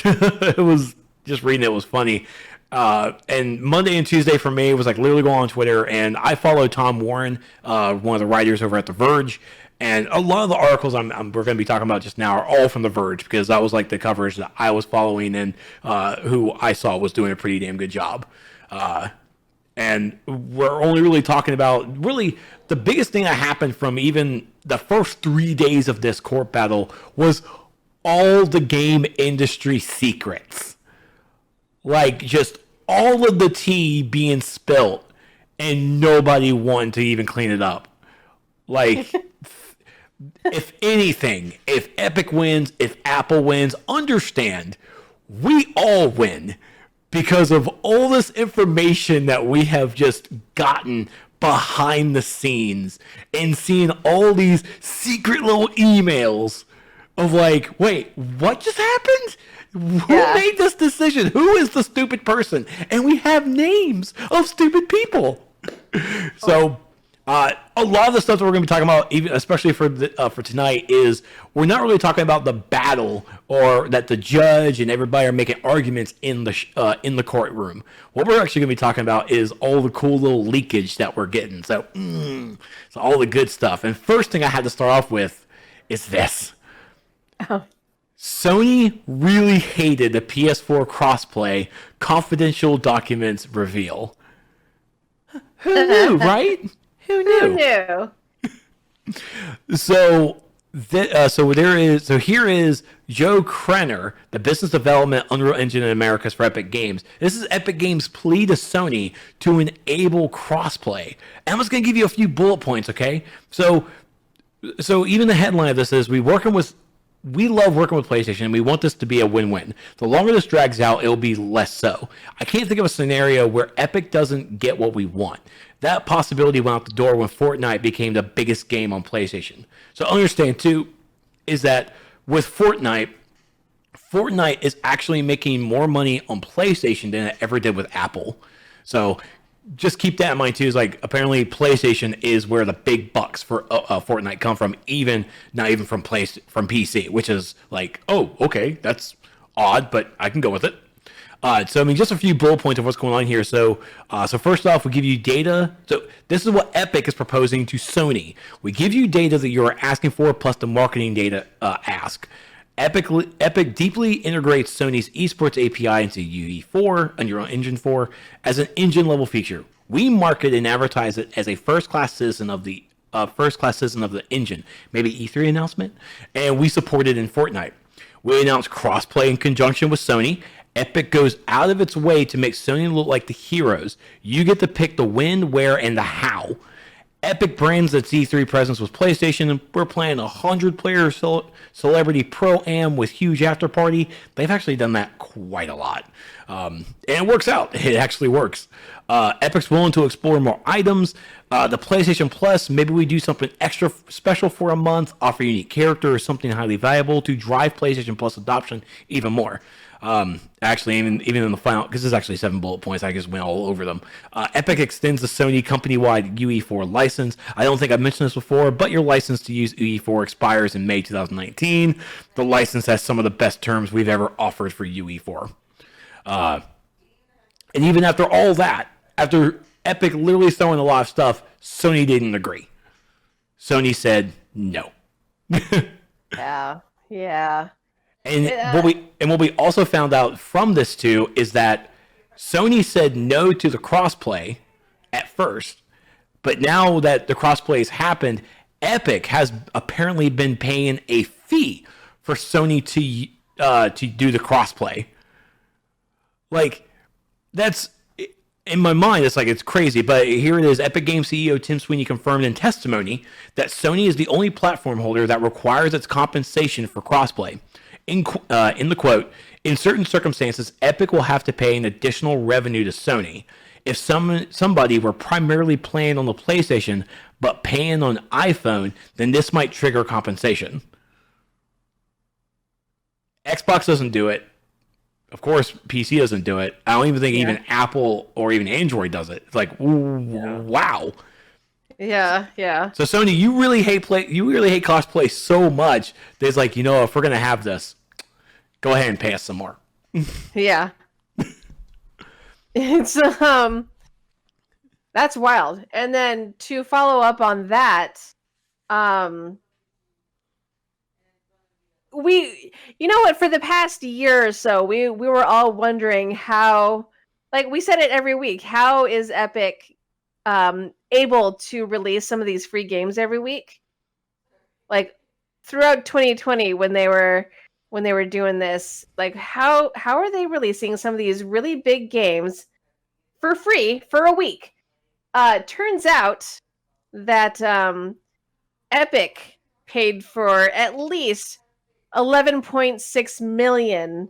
it was just reading it was funny. And Monday and Tuesday for me was like literally going on Twitter, and I follow Tom Warren, one of the writers over at The Verge. And a lot of the articles we're going to be talking about just now are all from The Verge because that was like the coverage that I was following and who I saw was doing a pretty damn good job. And we're only really talking about really the biggest thing that happened from even the first 3 days of this court battle was all the game industry secrets. Like just all of the tea being spilt and nobody wanted to even clean it up. Like... If anything, if Epic wins, if Apple wins, understand, we all win because of all this information that we have just gotten behind the scenes and seeing all these secret little emails of like, wait, what just happened? Who made this decision? Who is the stupid person? And we have names of stupid people. So... a lot of the stuff that we're going to be talking about, even especially for tonight, is we're not really talking about the battle or that the judge and everybody are making arguments in the courtroom. What we're actually going to be talking about is all the cool little leakage that we're getting. So all the good stuff. And first thing I had to start off with is this. Oh. Sony really hated the PS4 crossplay confidential documents reveal. Who knew, right? Who knew? So here is Joe Krenner, the business development Unreal Engine in Americas for Epic Games. This is Epic Games' plea to Sony to enable crossplay. And I'm just going to give you a few bullet points, okay? So even the headline of this is we love working with PlayStation, and we want this to be a win-win. The longer this drags out, it'll be less so. I can't think of a scenario where Epic doesn't get what we want. That possibility went out the door when Fortnite became the biggest game on PlayStation. So understand, too, is that with Fortnite is actually making more money on PlayStation than it ever did with Apple. So just keep that in mind, too, is like apparently PlayStation is where the big bucks for Fortnite come from, not even from PC, which is like, oh, okay, that's odd, but I can go with it. So, I mean, just a few bullet points of what's going on here. So first off, we give you data. So this is what Epic is proposing to Sony. We give you data that you're asking for, plus the marketing data ask. Epic deeply integrates Sony's esports API into UE4, Unreal Engine 4, as an engine-level feature. We market and advertise it as a first-class citizen of the engine. Maybe E3 announcement, and we support it in Fortnite. We announced crossplay in conjunction with Sony. Epic goes out of its way to make Sony look like the heroes. You get to pick the when, where, and the how. Epic brands its E3 presence with PlayStation, and we're playing a 100-player celebrity pro-am with huge after party. They've actually done that quite a lot. And it works out. It actually works. Epic's willing to explore more items. The PlayStation Plus, maybe we do something extra special for a month, offer unique character or something highly valuable to drive PlayStation Plus adoption even more. Actually, even in the final, because there's actually 7 bullet points, I just went all over them. Epic extends the Sony company-wide UE4 license. I don't think I've mentioned this before, but your license to use UE4 expires in May 2019. The license has some of the best terms we've ever offered for UE4. And even after all that, after Epic literally throwing a lot of stuff, Sony didn't agree. Sony said no. Yeah. And what we also found out from this too is that Sony said no to the crossplay at first, but now that the crossplay has happened, Epic has apparently been paying a fee for Sony to do the crossplay. Like, that's in my mind. It's like it's crazy, but here it is. Epic Games CEO Tim Sweeney confirmed in testimony that Sony is the only platform holder that requires its compensation for crossplay. In the quote, in certain circumstances, Epic will have to pay an additional revenue to Sony. If somebody were primarily playing on the PlayStation but paying on iPhone, then this might trigger compensation. Xbox doesn't do it. Of course, PC doesn't do it. I don't even think even Apple or even Android does it. It's like, wow. Yeah. So Sony, you really hate cosplay so much that it's like, if we're gonna have this, go ahead and pay us some more. Yeah. It's that's wild. And then to follow up on that, for the past year or so, we were all wondering how, like we said it every week, how is Epic able to release some of these free games every week? Like throughout 2020 when they were doing this, like how are they releasing some of these really big games for free for a week? Turns out that Epic paid for at least 11.6 million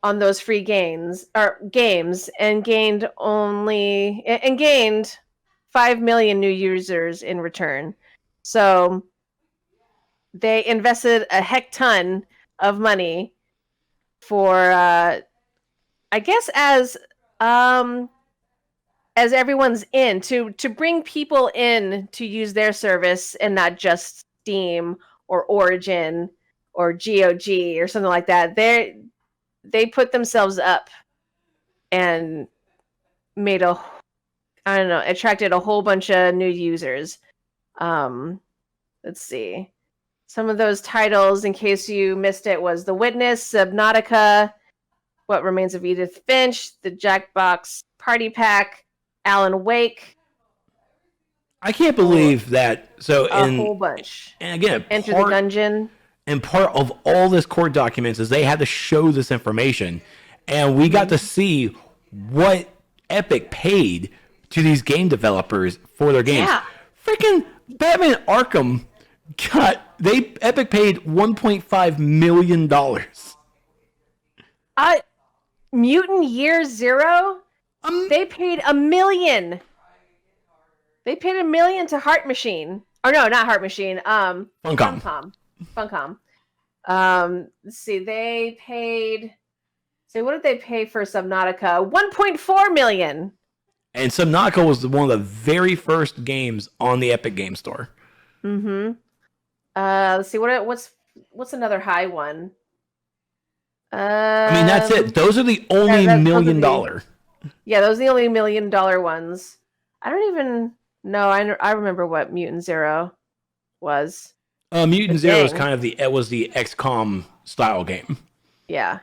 on those free games and gained 5 million new users in return. So they invested a heck ton of money for I guess as everyone's in to bring people in to use their service and not just Steam or Origin or GOG or something like that. They put themselves up and made attracted a whole bunch of new users. Let's see. Some of those titles, in case you missed it, was The Witness, Subnautica, What Remains of Edith Finch, the Jackbox Party Pack, Alan Wake. I can't believe that. So a whole bunch. And again, Enter the Gungeon. And part of all this court documents is they had to show this information, and we got to see what Epic paid to these game developers for their games. Yeah. Freaking Batman Arkham Epic paid $1.5 million. Mutant Year Zero, they paid $1 million. They paid $1 million to Heart Machine. Or no, not Heart Machine. Funcom. Let's see. They paid. So what did they pay for Subnautica? $1.4 million. And Subnautica was one of the very first games on the Epic Game Store. Mm-hmm. Let's see. What's another high one? I mean, that's it. Those are the only $1 million. Yeah, those are the only $1 million ones. I don't even know. I remember what Mutant Zero was. Mutant Zero is kind of the XCOM style game. Yeah.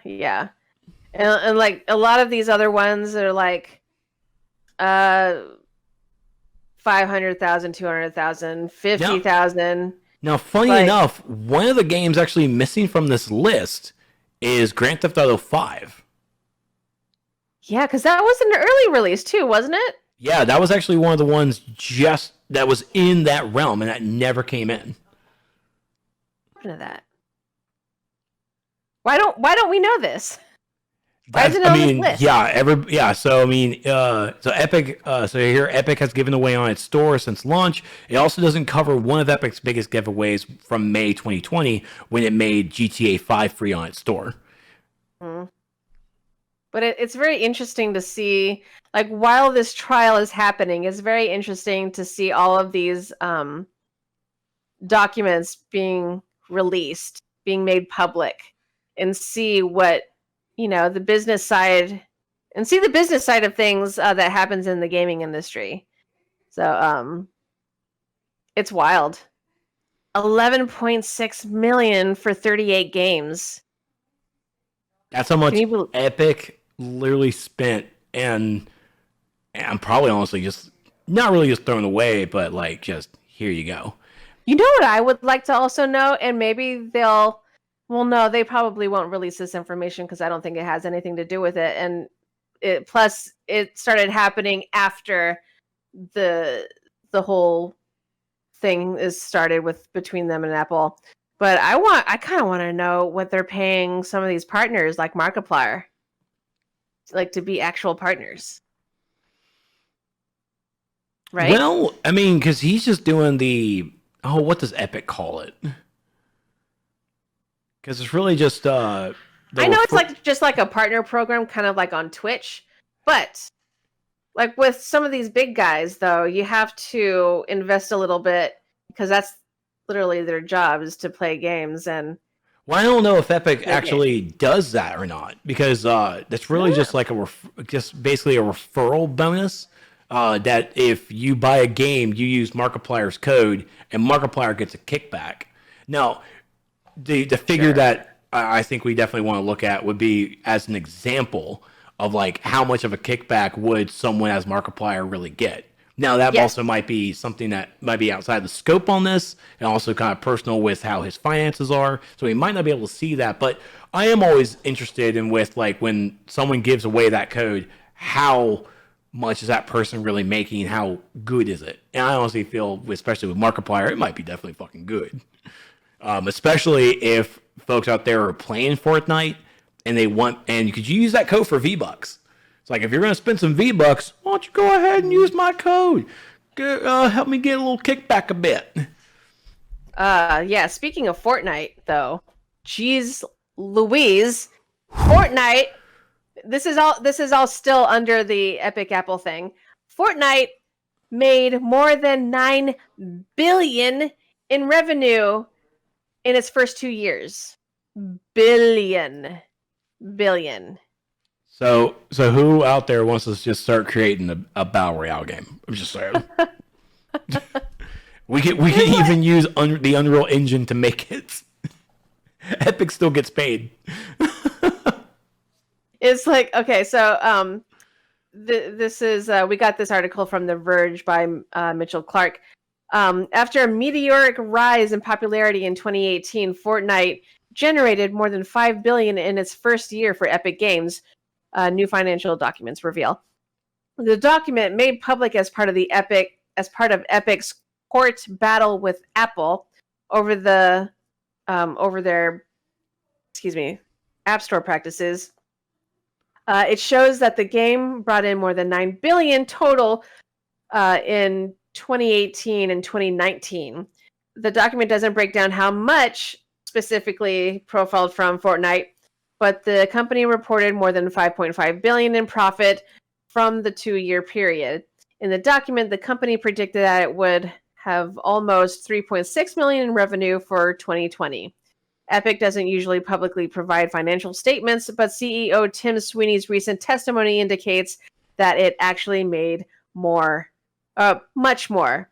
And like a lot of these other ones are like 500,000, 200,000, 50,000. Now, funny enough, one of the games actually missing from this list is Grand Theft Auto 5. Yeah, because that was an early release too, wasn't it? Yeah, that was actually one of the ones that was in that realm, and that never came in. Look at that. Why don't we know this? Why is it on this list? So Epic. So here, Epic has given away on its store since launch. It also doesn't cover one of Epic's biggest giveaways from May 2020 when it made GTA 5 free on its store. Mm. But it's very interesting to see, like, while this trial is happening, it's very interesting to see all of these documents being released, being made public, and see what, the business side, and see the business side of things that happens in the gaming industry. So, it's wild. 11.6 million for 38 games. That's how much Epic literally spent, and I'm probably honestly just not really just thrown away, but like just here you go. You know what I would like to also know, and maybe they'll Well, no, they probably won't release this information because I don't think it has anything to do with it. And plus it started happening after the whole thing is started with between them and Apple. But I kind of want to know what they're paying some of these partners like Markiplier, like to be actual partners. Right? Well, I mean, because he's just doing what does Epic call it? Because it's really just I know it's like just like a partner program, kind of like on Twitch, but like with some of these big guys, though, you have to invest a little bit because that's literally their job is to play games. And well, I don't know if Epic actually does that or not, because that's really just like just basically a referral bonus. That if you buy a game, you use Markiplier's code, and Markiplier gets a kickback. Now, the figure that I think we definitely want to look at would be as an example of like how much of a kickback would someone as Markiplier really get. Now, that also might be something that might be outside the scope on this, and also kind of personal with how his finances are. So he might not be able to see that. But I am always interested in with like when someone gives away that code, how much is that person really making? How good is it? And I honestly feel, especially with Markiplier, it might be definitely fucking good. Especially if folks out there are playing Fortnite and you could use that code for V-Bucks. It's like, if you're going to spend some V-Bucks, why don't you go ahead and use my code? Help me get a little kickback a bit. Yeah, speaking of Fortnite, though, geez Louise, Fortnite, this is all still under the Epic Apple thing. Fortnite made more than $9 billion in revenue in its first 2 years. Billion. So who out there wants to just start creating a battle royale game? I'm just saying. we can even use the Unreal Engine to make it. Epic still gets paid. It's like, okay, so this is we got this article from The Verge by Mitchell Clark. After a meteoric rise in popularity in 2018, Fortnite generated more than $5 billion in its first year for Epic Games. New financial documents reveal. The document, made public as part of Epic's court battle with Apple over their App Store practices. It shows that the game brought in more than $9 billion total in 2018 and 2019. The document doesn't break down how much specifically profiled from Fortnite, but the company reported more than $5.5 billion in profit from the 2-year period. In the document, the company predicted that it would have almost $3.6 million in revenue for 2020. Epic doesn't usually publicly provide financial statements, but CEO Tim Sweeney's recent testimony indicates that it actually made more, much more,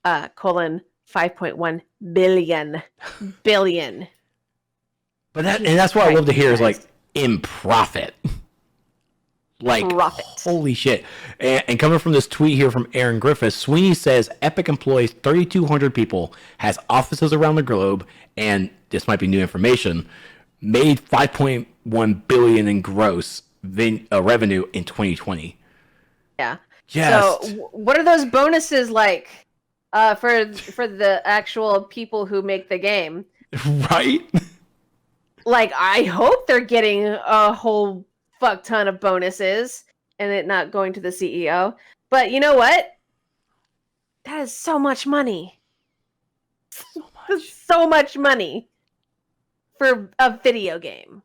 $5.1 billion. But that's what I love to hear is like in profit. Like, profit. Holy shit. And coming from this tweet here from Aaron Griffiths, Sweeney says Epic employs 3,200 people, has offices around the globe, and this might be new information, made $5.1 billion in gross revenue in 2020. Yeah. Yes. So what are those bonuses like for the actual people who make the game? Right? Like, I hope they're getting a whole fuck ton of bonuses and it not going to the CEO. But you know what? That is so much money. So much money for a video game.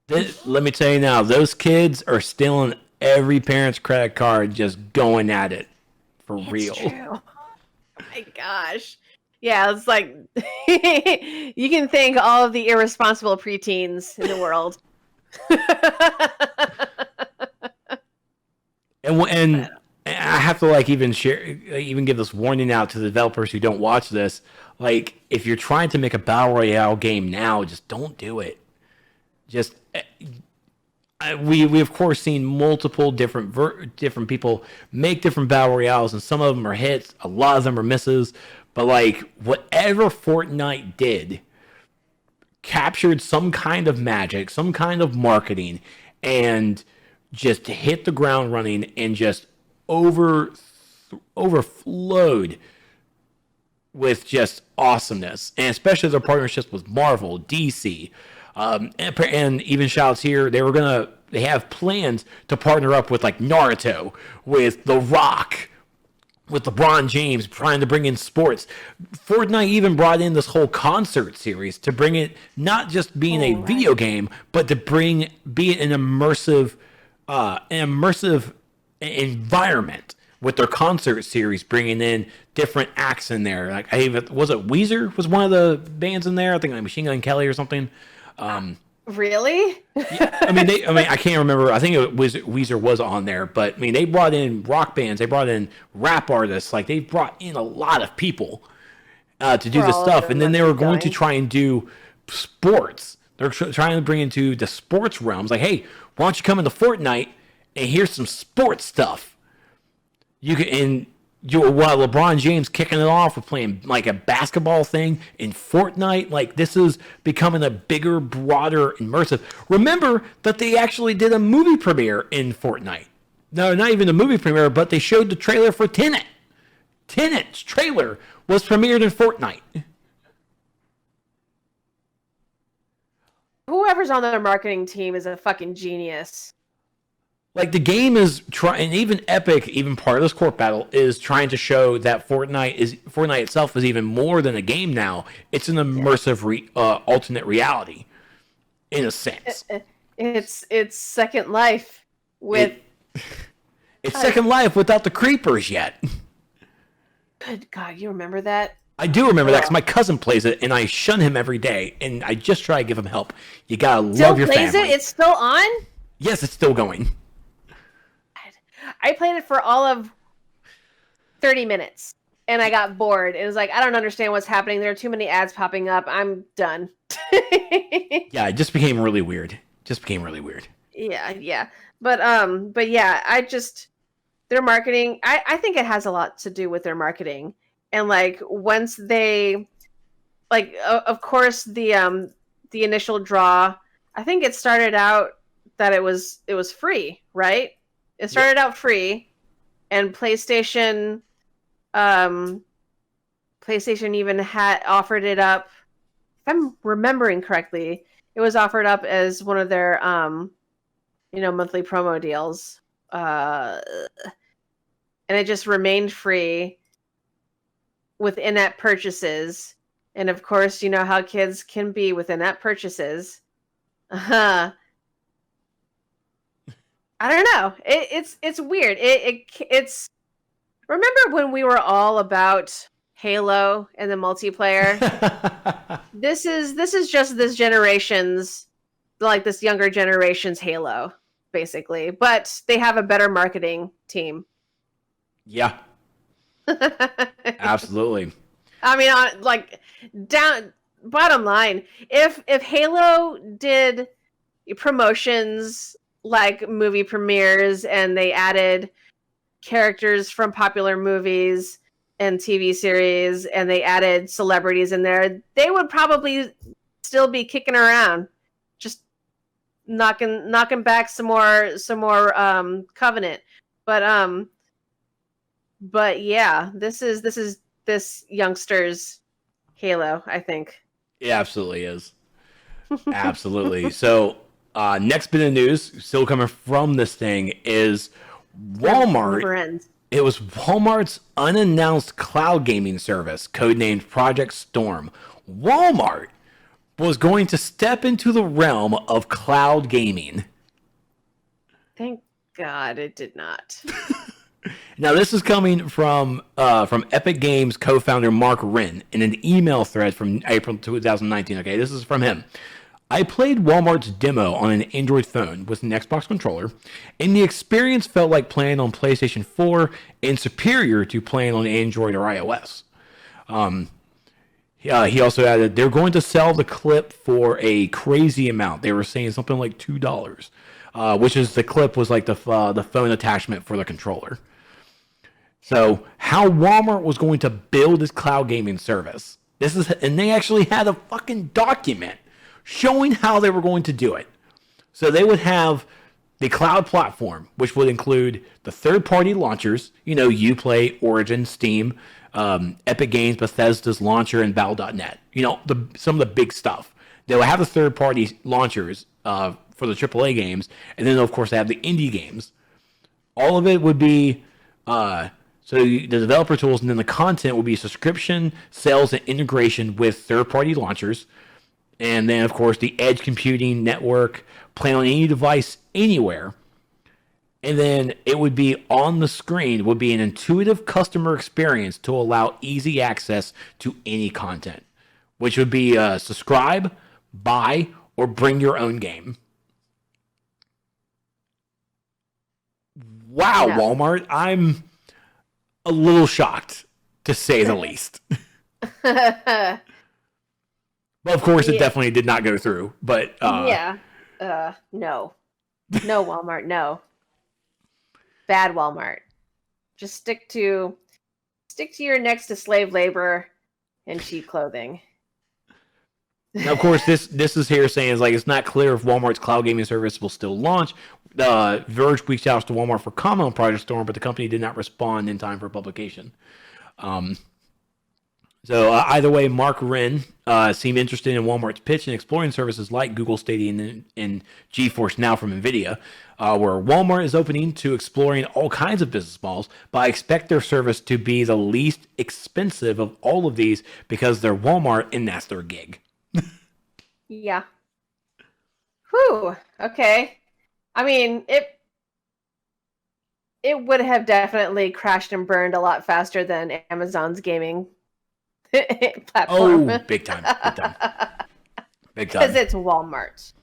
Let me tell you now, those kids are stealing every parent's credit card, just going at it for real. True. Oh my gosh. Yeah, it's like you can thank all of the irresponsible preteens in the world. and I have to like even give this warning out to the developers who don't watch this. Like, if you're trying to make a battle royale game now, just don't do it. Just we of course seen multiple different people make different battle royales, and some of them are hits, a lot of them are misses. But like, whatever Fortnite did captured some kind of magic, some kind of marketing, and just hit the ground running and just overflowed with just awesomeness, and especially their partnerships with Marvel, DC, and even shouts here, they have plans to partner up with like Naruto, with The Rock, with LeBron James, trying to bring in sports. Fortnite even brought in this whole concert series to bring it not just being a video game, but to be it an immersive environment with their concert series, bringing in different acts in there. Like was it Weezer was one of the bands in there? I think like Machine Gun Kelly or something. Really? Yeah, I can't remember. I think Weezer was on there, but I mean, they brought in rock bands, they brought in rap artists, like they brought in a lot of people to do this stuff, and then they were going to try and do sports. They're trying to bring into the sports realms. Like, hey, why don't you come into Fortnite and here's some sports stuff? While LeBron James kicking it off with playing like a basketball thing in Fortnite, like this is becoming a bigger, broader, immersive. Remember that they actually did a movie premiere in Fortnite. No, not even a movie premiere, but they showed the trailer for Tenet. Tenet's trailer was premiered in Fortnite. Whoever's on their marketing team is a fucking genius. Like the game is trying, and even Epic, even part of this court battle, is trying to show that Fortnite itself is even more than a game now. It's an immersive alternate reality, in a sense. It's Second Life with. It's Second Life without the creepers yet. Good God, you remember that? I do remember that because my cousin plays it, and I shun him every day, and I just try to give him help. You gotta love your family. Still plays it? It's still on? Yes, it's still going. I played it for all of 30 minutes and I got bored. It was like, I don't understand what's happening. There are too many ads popping up. I'm done. Yeah, it just became really weird. Yeah. But yeah, their marketing, I think it has a lot to do with their marketing. And like once they of course the initial draw, I think it started out that it was free, right? It started out free, and PlayStation even had offered it up. If I'm remembering correctly, it was offered up as one of their monthly promo deals, and it just remained free with in-app purchases. And of course, you know how kids can be with in-app purchases. I don't know. It's weird. It's remember when we were all about Halo and the multiplayer? This is just this younger generation's Halo, basically. But they have a better marketing team. Yeah. Absolutely. I mean, bottom line, if Halo did promotions like movie premieres and they added characters from popular movies and TV series and they added celebrities in there, they would probably still be kicking around, just knocking back some more Covenant. But yeah, this is this youngster's Halo, I think. It absolutely is. Absolutely. So next bit of news, still coming from this thing, is Walmart. It was Walmart's unannounced cloud gaming service, codenamed Project Storm. Walmart was going to step into the realm of cloud gaming. Thank God it did not. Now, this is coming from Epic Games co-founder Mark Wren in an email thread from April 2019. Okay, this is from him. I played Walmart's demo on an Android phone with an Xbox controller, and the experience felt like playing on PlayStation 4 and superior to playing on Android or iOS. He also added, they're going to sell the clip for a crazy amount. They were saying something like $2, which is the clip was like the phone attachment for the controller. So how Walmart was going to build this cloud gaming service. And they actually had a fucking document showing how they were going to do it. So they would have the cloud platform, which would include the third-party launchers, Uplay, Origin, Steam, Epic Games, Bethesda's launcher, and Battle.net. Some of the big stuff. They will have the third-party launchers for the AAA games, and then, of course, they have the indie games. All of it would be the developer tools, and then the content would be subscription, sales, and integration with third-party launchers. And then, of course, the edge computing network, play on any device, anywhere. And then it would be on the screen, would be an intuitive customer experience to allow easy access to any content, which would be subscribe, buy, or bring your own game. Wow, yeah. Walmart, I'm a little shocked, to say the least. Well, of course, it definitely did not go through, but... No. No, Walmart, no. Bad Walmart. Just stick to your next to slave labor and cheap clothing. Now, of course, this is here saying it's not clear if Walmart's cloud gaming service will still launch. Verge reached out to Walmart for comment on Project Storm, but the company did not respond in time for publication. So either way, Mark Wren seemed interested in Walmart's pitch and exploring services like Google Stadia and GeForce Now from NVIDIA, where Walmart is opening to exploring all kinds of business models, but I expect their service to be the least expensive of all of these because they're Walmart and that's their gig. Yeah. Whew. Okay. I mean, it would have definitely crashed and burned a lot faster than Amazon's gaming platform. Oh, big time. Because it's Walmart.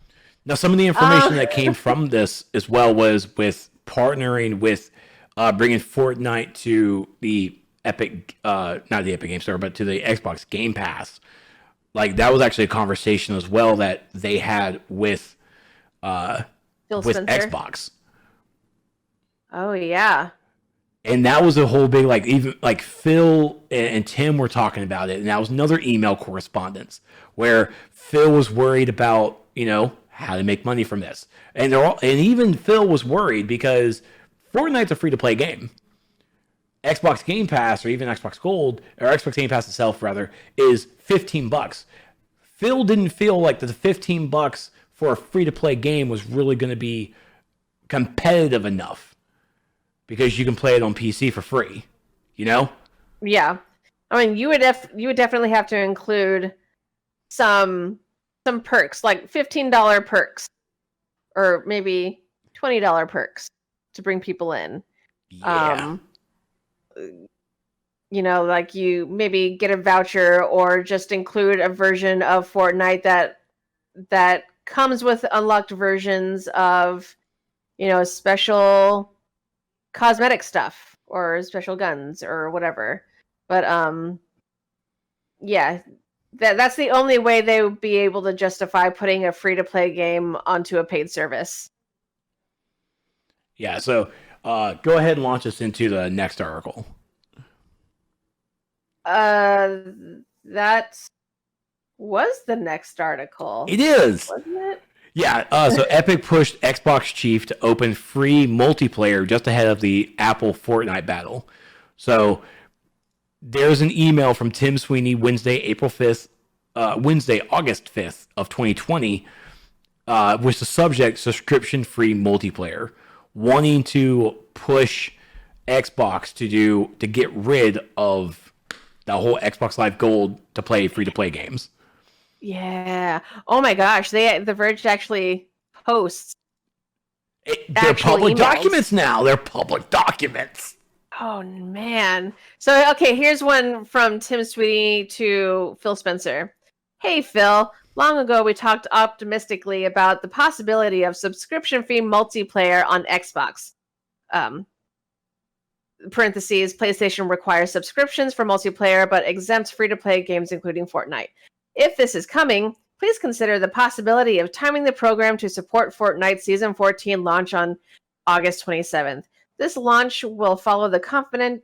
Now, some of the information that came from this as well was with partnering with bringing Fortnite to the Epic, not the Epic Game Store, but to the Xbox Game Pass. That was actually a conversation as well that they had with Xbox. Oh, yeah. And that was a whole big, even Phil and Tim were talking about it. And that was another email correspondence where Phil was worried about, how to make money from this. And even Phil was worried because Fortnite's a free-to-play game. Xbox Game Pass, or even Xbox Gold, or Xbox Game Pass itself, rather, is $15. Phil didn't feel like the $15 for a free-to-play game was really going to be competitive enough because you can play it on PC for free, Yeah. I mean, you would definitely have to include some perks, like $15 perks, or maybe $20 perks to bring people in. Yeah. You maybe get a voucher or just include a version of Fortnite that comes with unlocked versions of, special cosmetic stuff or special guns or whatever. But that's the only way they would be able to justify putting a free-to-play game onto a paid service. Yeah, so go ahead and launch us into the next article. That was the next article. It is. Wasn't it? Yeah, so Epic pushed Xbox chief to open free multiplayer just ahead of the Apple Fortnite battle. So there's an email from Tim Sweeney Wednesday, August 5th of 2020, with the subject subscription-free multiplayer, wanting to push Xbox to get rid of the whole Xbox Live Gold to play free-to-play games. Yeah. Oh my gosh. The Verge actually posts. They're public documents now. They're public documents. Oh man. So okay, here's one from Tim Sweeney to Phil Spencer. Hey Phil, long ago we talked optimistically about the possibility of subscription-free multiplayer on Xbox. Parentheses, PlayStation requires subscriptions for multiplayer, but exempts free-to-play games, including Fortnite. If this is coming, please consider the possibility of timing the program to support Fortnite Season 14 launch on August 27th. This launch will follow the confidential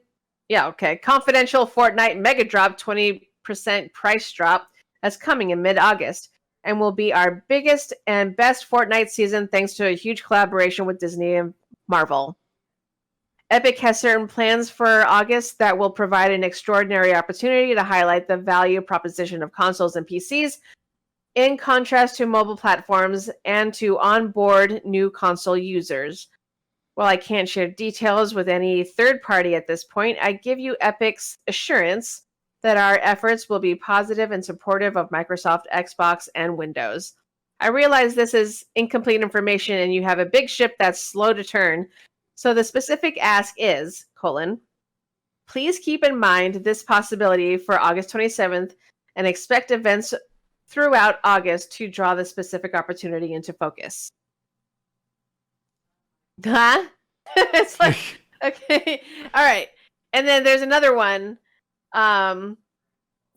Fortnite Mega Drop 20% price drop that's coming in mid-August. and will be our biggest and best Fortnite season thanks to a huge collaboration with Disney and Marvel. Epic has certain plans for August that will provide an extraordinary opportunity to highlight the value proposition of consoles and PCs in contrast to mobile platforms and to onboard new console users. While I can't share details with any third party at this point, I give you Epic's assurance that our efforts will be positive and supportive of Microsoft, Xbox, and Windows. I realize this is incomplete information and you have a big ship that's slow to turn. So the specific ask is, please keep in mind this possibility for August 27th and expect events throughout August to draw the specific opportunity into focus. Huh? It's like, okay. All right. And then there's another one.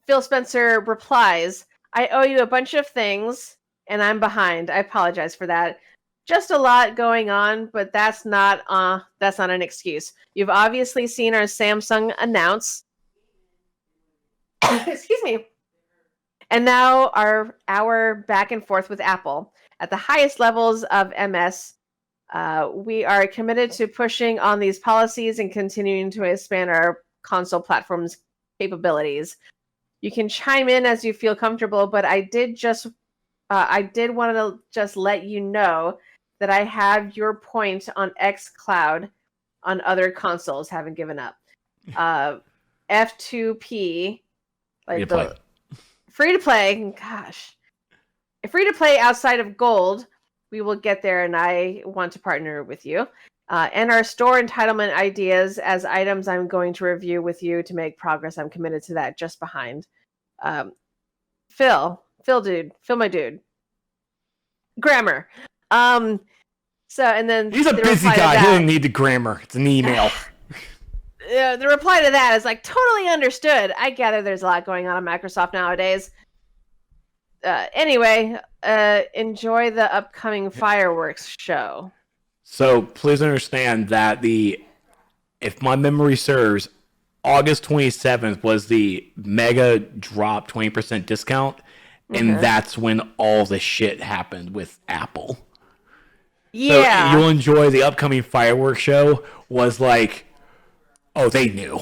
Phil Spencer replies, I owe you a bunch of things and I'm behind. I apologize for that. Just a lot going on, but that's not an excuse. You've obviously seen our Samsung announce. Excuse me. And now our back and forth with Apple. At the highest levels of MS, we are committed to pushing on these policies and continuing to expand our console platform's capabilities. You can chime in as you feel comfortable, but I did want to just let you know that I have your point on xCloud on other consoles. Haven't given up. F2P, like the free to play. Gosh, free to play outside of gold. We will get there, and I want to partner with you. And our store entitlement ideas as items I'm going to review with you to make progress. I'm committed to that. Just behind. Phil, my dude. Grammar. So, and then he's a busy guy. He doesn't need the grammar. It's an email. The reply to that is like, totally understood. I gather there's a lot going on at Microsoft nowadays. Anyway, enjoy the upcoming fireworks show. So please understand that if my memory serves, August 27th was the mega drop 20% discount, and that's when all the shit happened with Apple. Yeah. So you'll enjoy the upcoming fireworks show was like, oh, they knew.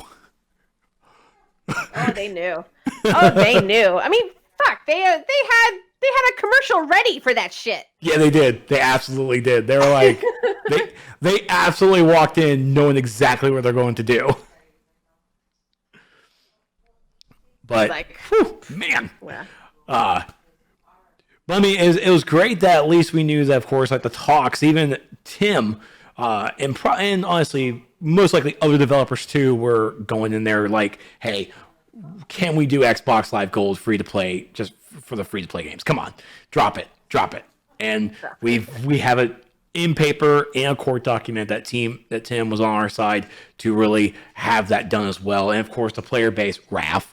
Oh, they knew. I mean, fuck, they had a commercial ready for that shit. Yeah, they did. They absolutely did. They were like, they absolutely walked in knowing exactly what they're going to do. But, like, man. Yeah. But I mean, it was great that at least we knew that, of course, like the talks, even Tim, and honestly, most likely other developers too, were going in there like, hey, can we do Xbox Live Gold free to play just for the free to play games? Come on, drop it. And we have it in paper and a court document that Tim was on our side to really have that done as well. And of course, the player base, Raph,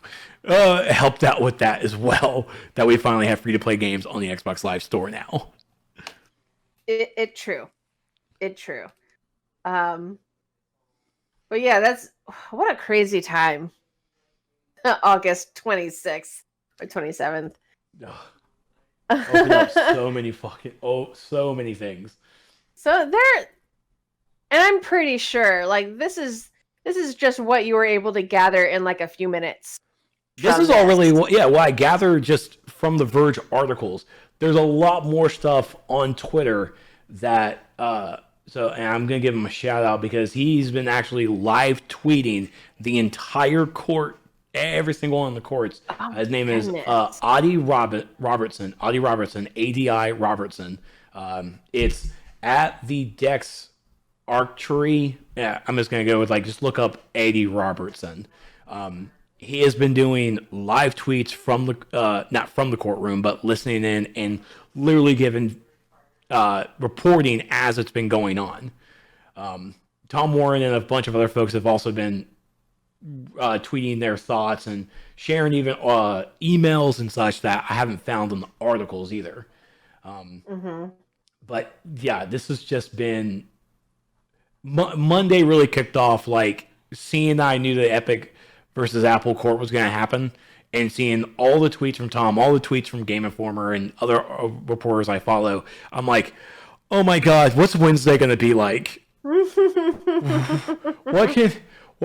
helped out with that as well, that we finally have free to play games on the Xbox Live store now. It true. But yeah, what a crazy time. August 26th or 27th. Opened up so many things. So and I'm pretty sure like this is just what you were able to gather in like a few minutes. This is all really what I gathered just from the Verge articles. There's a lot more stuff on Twitter that and I'm gonna give him a shout out because he's been actually live tweeting the entire court, every single one of the courts. His name is Adi Robertson, ADI Robertson. It's at the Dex Archery. Yeah, I'm just gonna go with just look up Adi Robertson. He has been doing live tweets from the not from the courtroom, but listening in and literally giving reporting as it's been going on. Tom Warren and a bunch of other folks have also been tweeting their thoughts and sharing even emails and such that I haven't found in the articles either. But yeah, this has just been Monday really kicked off like seeing I knew the Epic versus Apple court was going to happen. and seeing all the tweets from Tom, all the tweets from Game Informer and other reporters I follow, I'm like, oh my God, what's Wednesday going to be like? What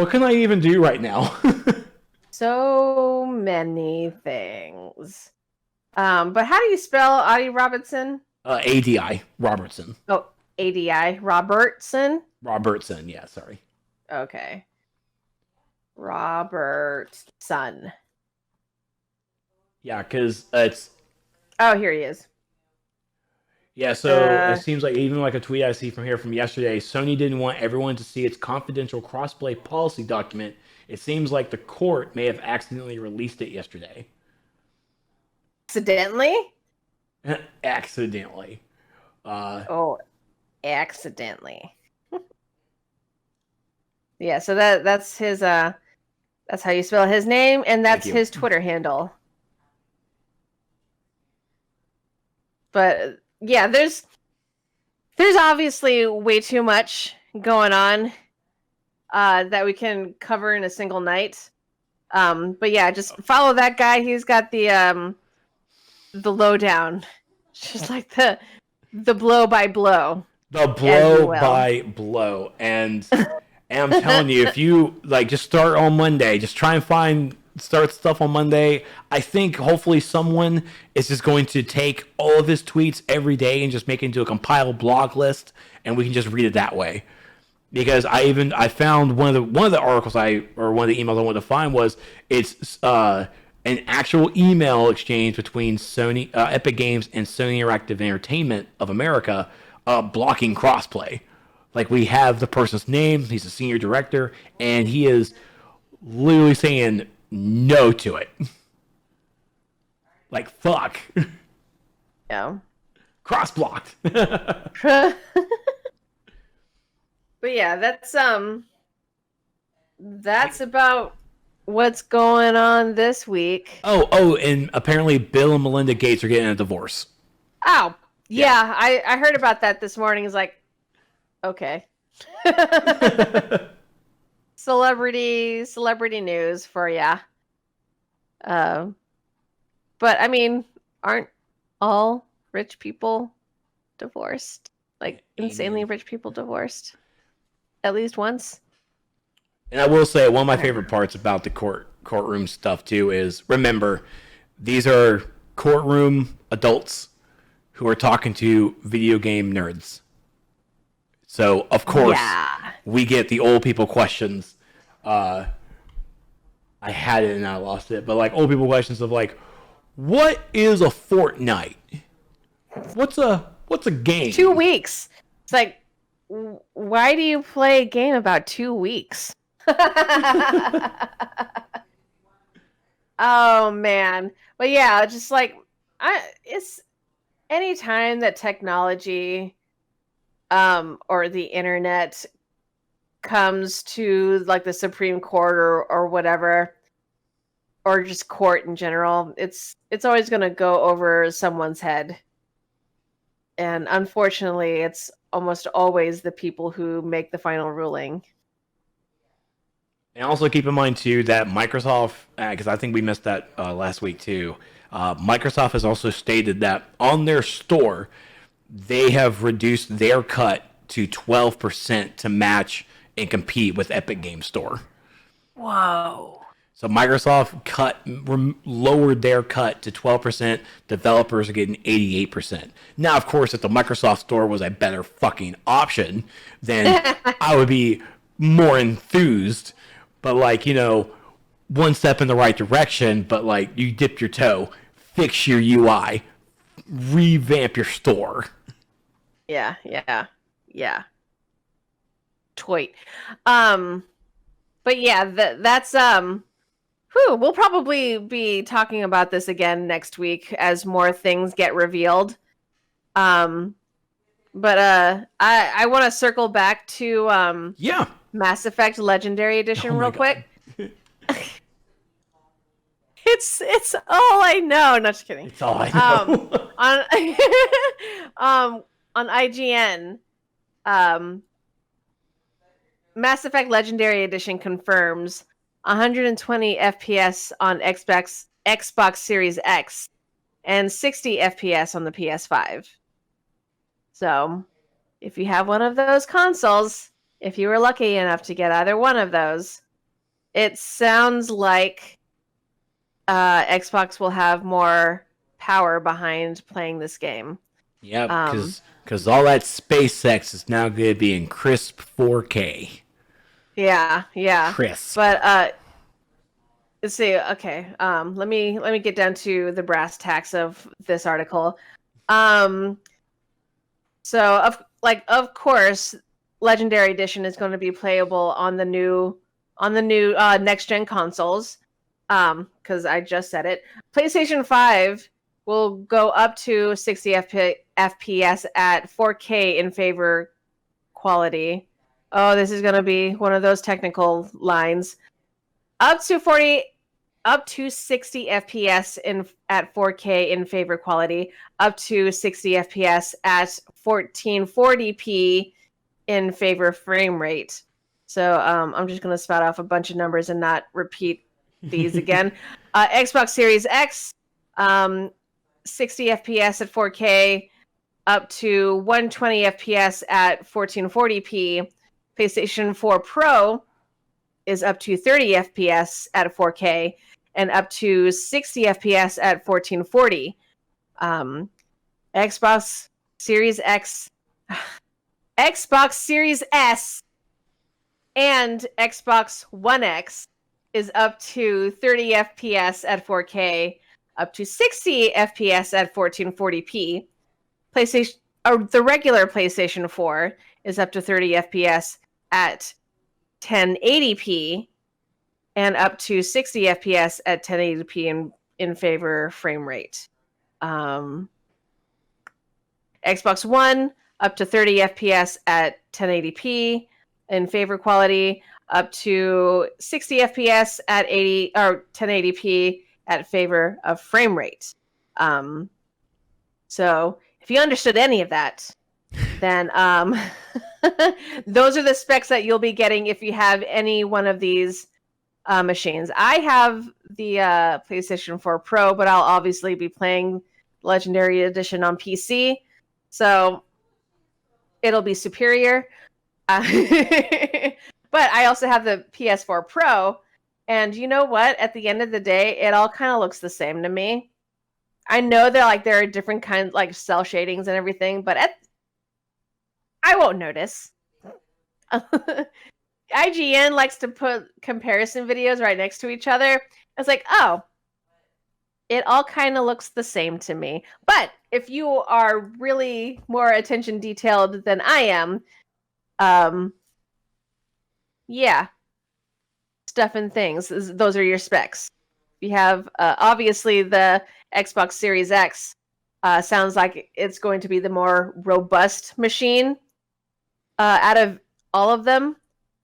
can I even do right now? So many things. But how do you spell Audie Robertson? ADI Robertson. Oh, ADI Robertson. Robertson, yeah, sorry. Okay. Robertson. Yeah, because it's... Oh, here he is. Yeah, so it seems like even like a tweet I see from yesterday, Sony didn't want everyone to see its confidential crossplay policy document. It seems like the court may have accidentally released it yesterday. Accidentally? Accidentally. Accidentally. Yeah, so that's his that's how you spell his name, and that's his Twitter handle. But yeah, there's obviously way too much going on that we can cover in a single night. But yeah, just follow that guy. He's got the lowdown, just like the blow by blow. The blow by blow, and I'm telling you, if you like, just start on Monday. Just try and start stuff on Monday. I think hopefully someone is just going to take all of his tweets every day and just make it into a compiled blog list, and we can just read it that way. Because I found one of the articles one of the emails I wanted to find was it's an actual email exchange between Sony, Epic Games, and Sony Interactive Entertainment of America, blocking crossplay. Like, we have the person's name, he's a senior director, and he is literally saying no to it. Like, fuck. Yeah. Cross-blocked. But yeah, that's about what's going on this week. Oh, and apparently Bill and Melinda Gates are getting a divorce. Oh, yeah. I heard about that this morning. It's like, okay. Celebrity news for ya. But I mean, aren't all rich people divorced? Like, insanely rich people divorced? At least once? And I will say, one of my favorite parts about the courtroom stuff, too, is, remember, these are courtroom adults who are talking to video game nerds. So, of course, we get the old people questions. I had it and I lost it. But, like, old people questions of, like, what is a Fortnite? What's a game? 2 weeks. It's like, why do you play a game about 2 weeks? Oh man. But yeah, just like it's any time that technology or the internet comes to like the Supreme Court or whatever, or just court in general, it's always going to go over someone's head. And unfortunately, it's almost always the people who make the final ruling. And also keep in mind, too, that Microsoft, because I think we missed that last week, too, Microsoft has also stated that on their store, they have reduced their cut to 12% to match and compete with Epic Games Store. Whoa. So Microsoft lowered their cut to 12%. Developers are getting 88%. Now, of course, if the Microsoft Store was a better fucking option, then I would be more enthused. But, like, you know, one step in the right direction, but, like, you dip your toe, fix your UI, revamp your store. Yeah. Toit. But yeah, that's we'll probably be talking about this again next week as more things get revealed. But I want to circle back to Mass Effect Legendary Edition real quick. It's all I know. Not just kidding. It's all I know. On IGN, Mass Effect Legendary Edition confirms 120 FPS on Xbox Xbox Series X and 60 FPS on the PS5. So, if you have one of those consoles, if you were lucky enough to get either one of those, it sounds like Xbox will have more power behind playing this game. Yeah, because all that SpaceX is now going to be in crisp 4K. Yeah. Crisp. But let's see. Okay, let me get down to the brass tacks of this article. So of course, Legendary Edition is going to be playable on the new next gen consoles. Because I just said it. PlayStation 5 will go up to 60 FPS at 4K in favor quality. Oh, this is going to be one of those technical lines. Up to 60 FPS at 4K in favor quality. Up to 60 FPS at 1440p in favor frame rate. So I'm just going to spout off a bunch of numbers and not repeat these again. Xbox Series X, 60 FPS at 4K, up to 120 FPS at 1440p. PlayStation 4 Pro is up to 30 FPS at 4K and up to 60 FPS at 1440. Xbox Series X, Xbox Series S, and Xbox One X is up to 30 FPS at 4K, up to 60 FPS at 1440p. The regular PlayStation 4 is up to 30 FPS at 1080p, and up to 60 FPS at 1080p in favor frame rate. Xbox One up to 30 FPS at 1080p in favor quality, up to 60 FPS at 80 or 1080p at favor of frame rate. So if you understood any of that, then those are the specs that you'll be getting if you have any one of these machines. I have the PlayStation 4 Pro, but I'll obviously be playing Legendary Edition on PC, so it'll be superior. But I also have the PS4 Pro, and you know what? At the end of the day, it all kind of looks the same to me. I know that there are different kinds, like cell shadings and everything, but I won't notice. IGN likes to put comparison videos right next to each other. It's like, oh, it all kind of looks the same to me. But if you are really more attention detailed than I am, yeah, stuff and things. Those are your specs. You have obviously the Xbox Series X. Sounds like it's going to be the more robust machine out of all of them.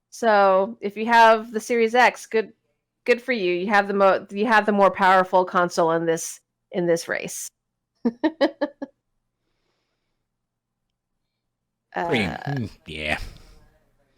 So if you have the Series X, good for you. You have the more powerful console in this race.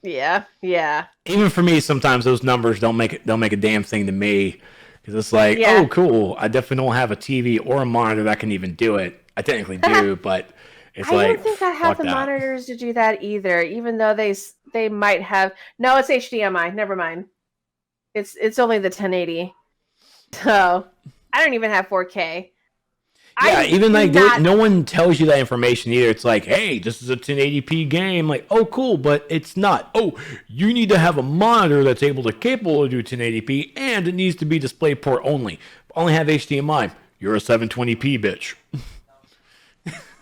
Yeah. Yeah. Even for me, sometimes those numbers don't make a damn thing to me, because it's like, oh, cool. I definitely don't have a TV or a monitor that can even do it. I technically do, but it's I don't think I have the monitors to do that either. Even though they might have. No, it's HDMI. Never mind. It's only the 1080. So I don't even have 4K. Yeah, even no one tells you that information either. It's like, hey, this is a 1080p game. Like, oh, cool, but it's not. Oh, you need to have a monitor that's capable to do 1080p, and it needs to be DisplayPort only. Only have HDMI. You're a 720p bitch.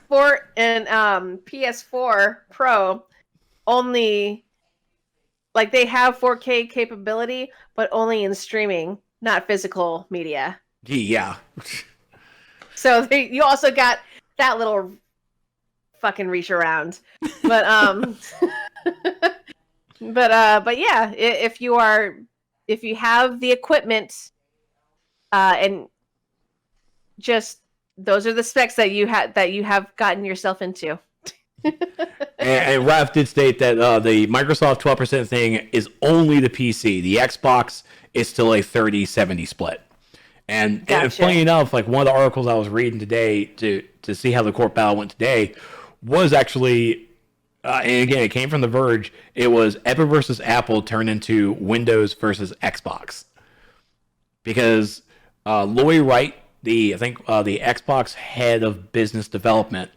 For an PS4 Pro, only they have 4K capability, but only in streaming, not physical media. Yeah. So you also got that little fucking reach around, but but yeah, if you have the equipment, and just those are the specs that you have gotten yourself into. and Raph did state that the Microsoft 12% thing is only the PC. The Xbox is still a 30-70 split. And Gotcha. funny enough, like one of the articles I was reading today to see how the court battle went today was actually, and again, it came from The Verge. It was Epic versus Apple turned into Windows versus Xbox, because Lori Wright, the Xbox head of business development,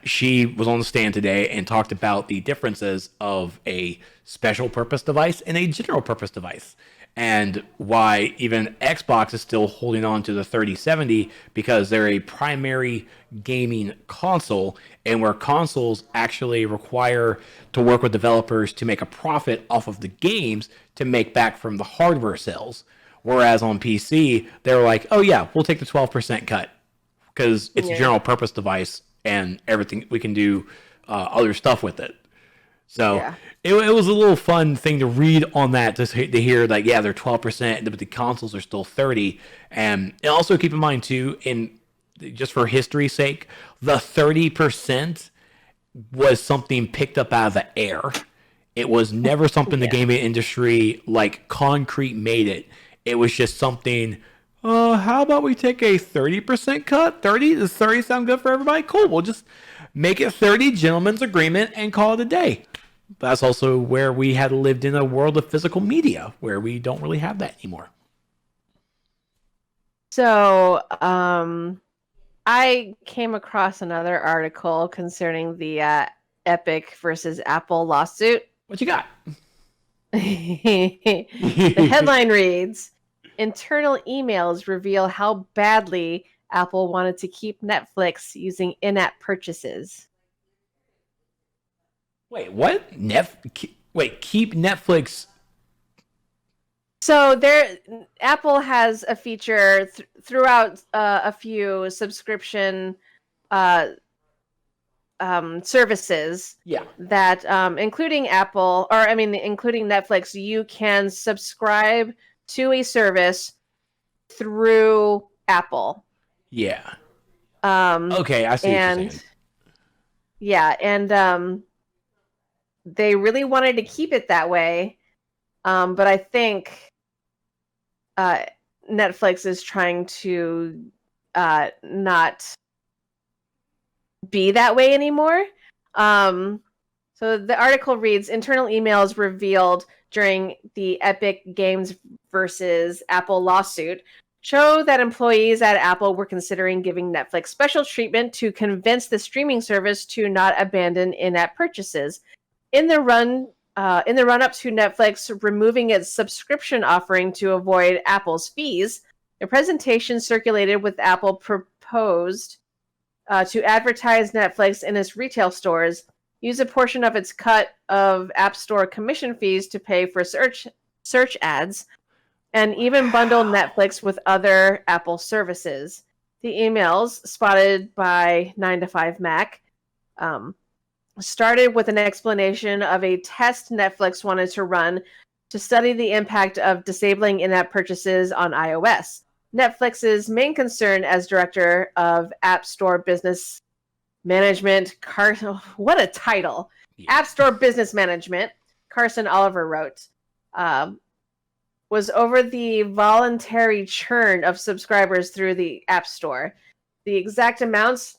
she was on the stand today and talked about the differences of a special purpose device and a general purpose device, and why even Xbox is still holding on to the 3070 because they're a primary gaming console, and where consoles actually require to work with developers to make a profit off of the games to make back from the hardware sales. Whereas on PC, they're like, oh yeah, we'll take the 12% cut because it's a general purpose device and everything we can do other stuff with it. So it was a little fun thing to read on that, to hear that, yeah, they're 12%, but the consoles are still 30. And also keep in mind too, just for history's sake, the 30% was something picked up out of the air. It was never something the gaming industry like concrete made it. It was just something, how about we take a 30% cut? 30? Does 30 sound good for everybody? Cool, we'll just make it 30, gentleman's agreement, and call it a day. That's also where we had lived in a world of physical media, where we don't really have that anymore. So, I came across another article concerning the Epic versus Apple lawsuit. What you got? The headline reads, internal emails reveal how badly Apple wanted to keep Netflix using in-app purchases. Wait, what? Keep Netflix. So Apple has a feature throughout a few subscription services. Yeah. That including Netflix, you can subscribe to a service through Apple. Yeah. Okay, I see what you're saying. Yeah, and they really wanted to keep it that way, but I think Netflix is trying to not be that way anymore. So the article reads, internal emails revealed during the Epic Games versus Apple lawsuit show that employees at Apple were considering giving Netflix special treatment to convince the streaming service to not abandon in-app purchases. In the run-up to Netflix removing its subscription offering to avoid Apple's fees, a presentation circulated with Apple proposed to advertise Netflix in its retail stores, use a portion of its cut of App Store commission fees to pay for search ads, and even bundle Netflix with other Apple services. The emails, spotted by 9to5Mac, started with an explanation of a test Netflix wanted to run to study the impact of disabling in-app purchases on iOS. Netflix's main concern as director of App Store Business Management, what a title! Yeah. App Store Business Management, Carson Oliver wrote, was over the voluntary churn of subscribers through the App Store. The exact amounts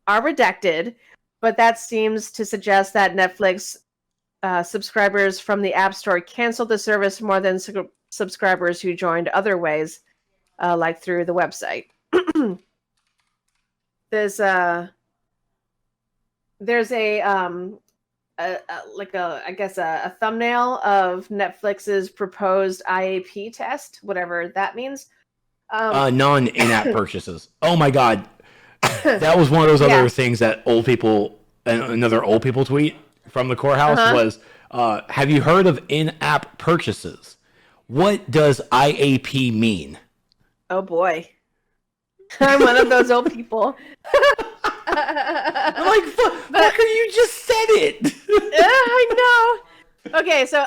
are redacted, but that seems to suggest that Netflix subscribers from the App Store canceled the service more than subscribers who joined other ways, like through the website. There's a thumbnail of Netflix's proposed IAP test, whatever that means. Non-in-app purchases. Oh my god, that was one of those other things that another old people tweet from the courthouse was, have you heard of in-app purchases? What does IAP mean? Oh boy. I'm one of those old people. I'm like, fucker, you just said it. I know. Okay, so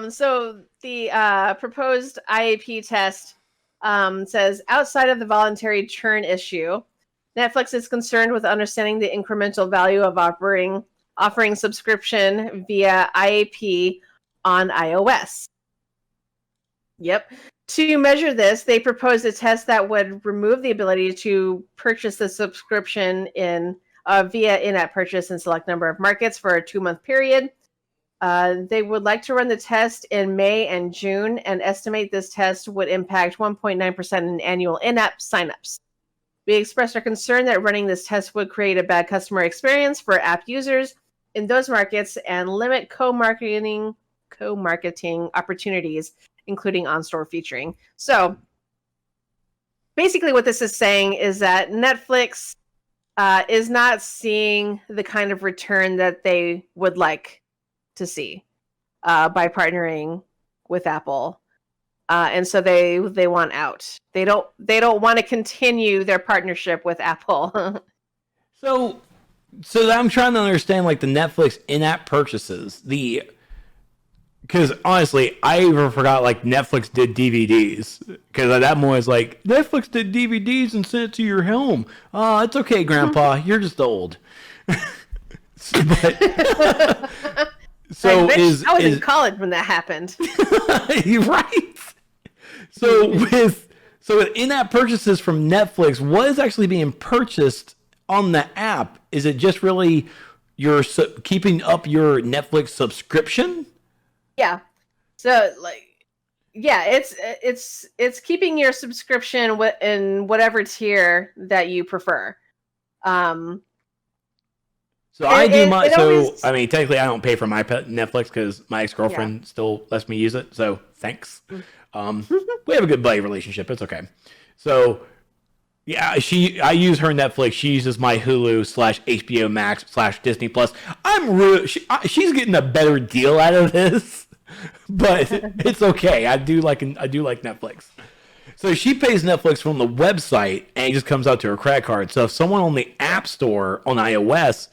so the proposed IAP test says, outside of the voluntary churn issue, Netflix is concerned with understanding the incremental value of offering subscription via IAP on iOS. Yep. To measure this, they proposed a test that would remove the ability to purchase the subscription via in-app purchase in select number of markets for a 2-month period. They would like to run the test in May and June and estimate this test would impact 1.9% in annual in-app signups. We expressed our concern that running this test would create a bad customer experience for app users in those markets and limit co-marketing opportunities, including on-store featuring. So basically what this is saying is that Netflix is not seeing the kind of return that they would like to see by partnering with Apple. And so they want out. They don't want to continue their partnership with Apple. So I'm trying to understand like the Netflix in-app purchases. Because honestly, I even forgot like Netflix did DVDs. Because at that point, it's like Netflix did DVDs and sent it to your home. Oh, it's okay, Grandpa. You're just old. So I was in college when that happened. You're right. So with in-app purchases from Netflix, what is actually being purchased on the app? Is it just really you're keeping up your Netflix subscription? Yeah. So it's keeping your subscription in whatever tier that you prefer. Technically I don't pay for my Netflix because my ex-girlfriend still lets me use it. So thanks. We have a good buddy relationship. It's okay. So yeah, I use her Netflix. She uses my Hulu /HBO Max /Disney Plus. She's getting a better deal out of this, but it's okay. I do like Netflix. So she pays Netflix from the website, and it just comes out to her credit card. So if someone on the App Store on iOS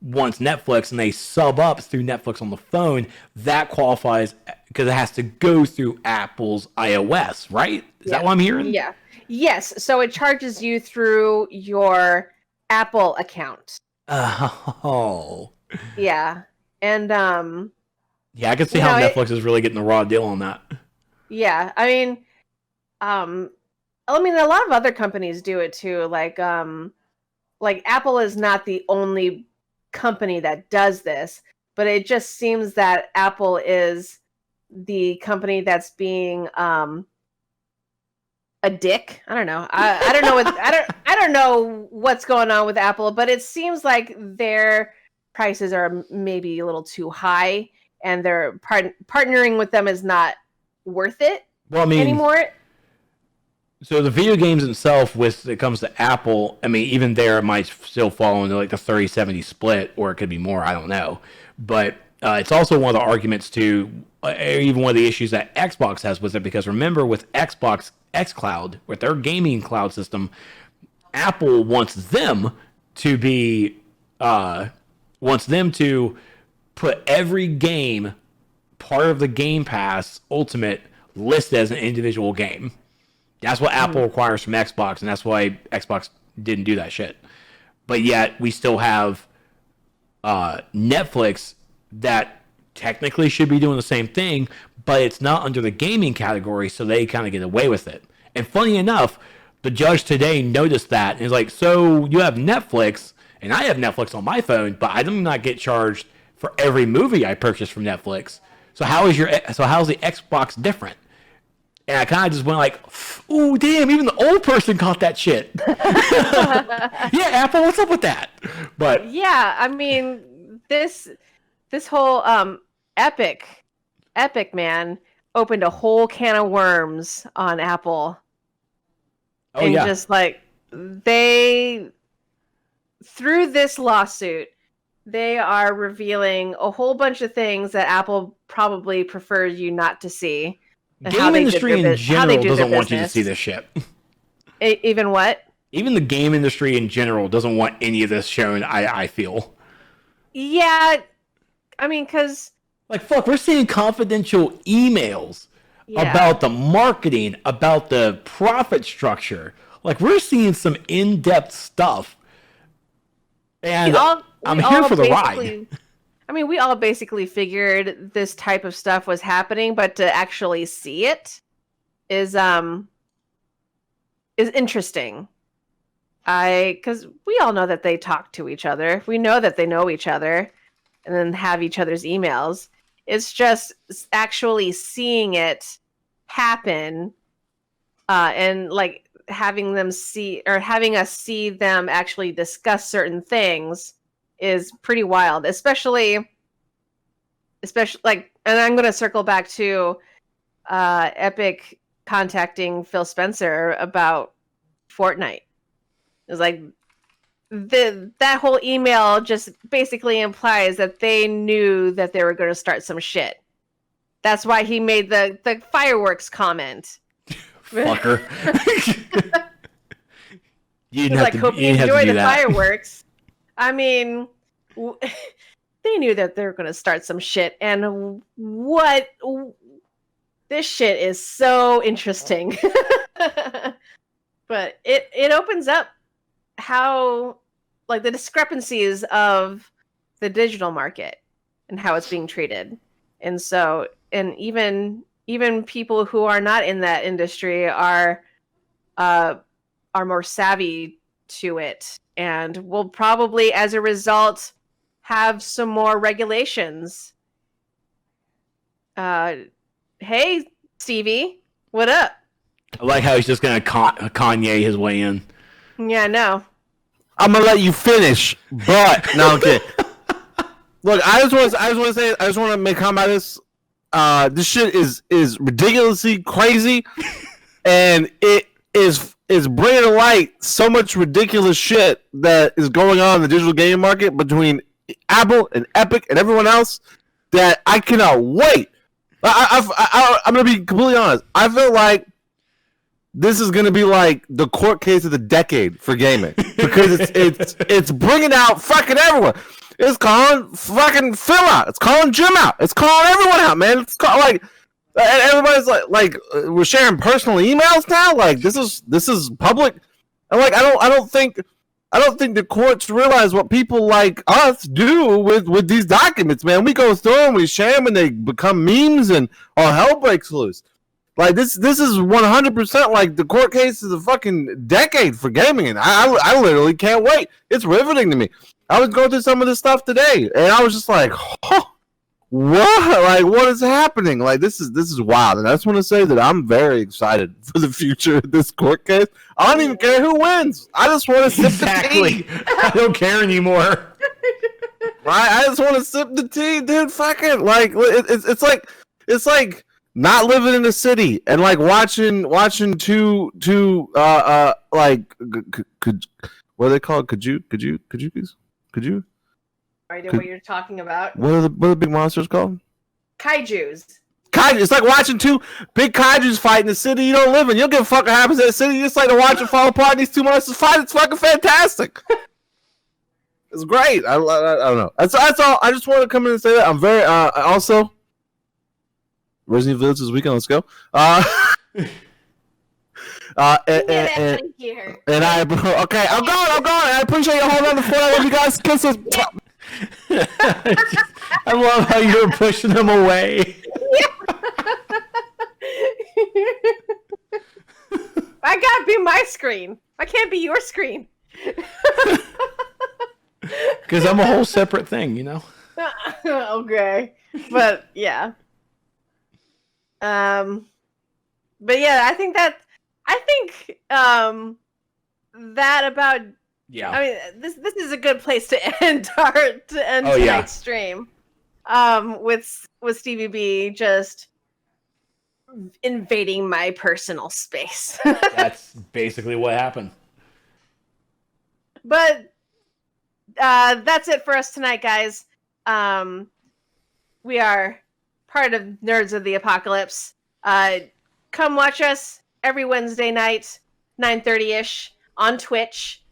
wants Netflix and they sub up through Netflix on the phone, that qualifies because it has to go through Apple's iOS, right? Is that what I'm hearing? Yeah. Yes. So it charges you through your Apple account. Oh. Yeah. And yeah, I can see how Netflix is really getting the raw deal on that. Yeah. I mean, a lot of other companies do it too. Like Apple is not the only company that does this, but it just seems that Apple is the company that's being a dick. I don't know. I don't know I don't know what's going on with Apple, but it seems like their prices are maybe a little too high, and their partnering with them is not worth it anymore. So the video games themselves, when it comes to Apple, I mean, even there it might still fall into like the 30-70 split, or it could be more. I don't know. But it's also one of the arguments to, even one of the issues that Xbox has with it, because remember with Xbox xCloud, with their gaming cloud system, Apple wants them to put every game part of the Game Pass Ultimate listed as an individual game. That's what Apple requires from Xbox, and that's why Xbox didn't do that shit. But yet, we still have Netflix that technically should be doing the same thing, but it's not under the gaming category, so they kind of get away with it. And funny enough, the judge today noticed that, and is like, so you have Netflix, and I have Netflix on my phone, but I do not get charged for every movie I purchase from Netflix. So how's the Xbox different? And I kind of just went like, ooh, damn, even the old person caught that shit. Yeah, Apple, what's up with that? But yeah, I mean, this whole Epic man opened a whole can of worms on Apple. Oh, and just like through this lawsuit, they are revealing a whole bunch of things that Apple probably prefers you not to see. Game industry in general doesn't want you to see this shit. Even what? Even the game industry in general doesn't want any of this shown, I feel. Yeah, I mean, because... Like, fuck, we're seeing confidential emails about the marketing, about the profit structure. Like, we're seeing some in-depth stuff. And I'm here for the ride. I mean, we all basically figured this type of stuff was happening, but to actually see it is interesting. Because we all know that they talk to each other. We know that they know each other and then have each other's emails. It's just actually seeing it happen and like having us see them actually discuss certain things is pretty wild, especially like, and I'm going to circle back to Epic contacting Phil Spencer about Fortnite. It was like that whole email just basically implies that they knew that they were going to start some shit. That's why he made the fireworks comment. Fucker. He's like, hope you enjoy the fireworks. I mean, they knew that they were going to start some shit, and this shit is so interesting. But it opens up how, like, the discrepancies of the digital market and how it's being treated. And so, and even people who are not in that industry are more savvy to it, and will probably, as a result, have some more regulations. Hey, Stevie, what up? I like how he's just gonna Kanye his way in. Yeah, no. I'm gonna let you finish, but no, okay. Look, I just want to make a comment about this. This shit is ridiculously crazy, and it is bringing to light so much ridiculous shit that is going on in the digital game market between Apple and Epic and everyone else that I cannot wait. I'm gonna be completely honest. I feel like this is gonna be like the court case of the decade for gaming because it's bringing out fucking everyone. It's calling fucking Phil out. It's calling Jim out. It's calling everyone out, man. It's like everybody's like we're sharing personal emails now. Like this is public. And like I don't think the courts realize what people like us do with these documents, man. We go through them, we share them, and they become memes, and all hell breaks loose. Like this is 100% like the court case of the fucking decade for gaming, and I literally can't wait. It's riveting to me. I was going through some of this stuff today, and I was just like, oh, what? Like, what is happening? Like, this is wild. And I just want to say that I'm very excited for the future of this court case. I don't even care who wins. I just want to sip the tea. I don't care anymore. Right? I just want to sip the tea, dude. Fucking like, it's like not living in the city and like watching two like what are they called? Kajukis? Could you? I know what you're talking about. What are the big monsters called? Kaijus. Kaiju. It's like watching two big kaijus fight in the city you don't live in. You don't give a fuck what happens in the city. You just like to watch it fall apart. And these two monsters fight. It's fucking fantastic. It's great. I don't know. That's all. I just wanted to come in and say that. I'm very also Resident Evil Village this weekend. Let's go. And I, okay, I'm going. I appreciate you holding on the phone. I love you guys. Kisses. I love how you're pushing them away. I gotta be my screen. I can't be your screen. Because I'm a whole separate thing, you know? Okay. But yeah. But yeah, I think that about, yeah. I mean, this is a good place to end tonight's stream. With Stevie B just invading my personal space. That's basically what happened. But that's it for us tonight, guys. We are part of Nerds of the Apocalypse. Come watch us every Wednesday night, 9:30ish on Twitch.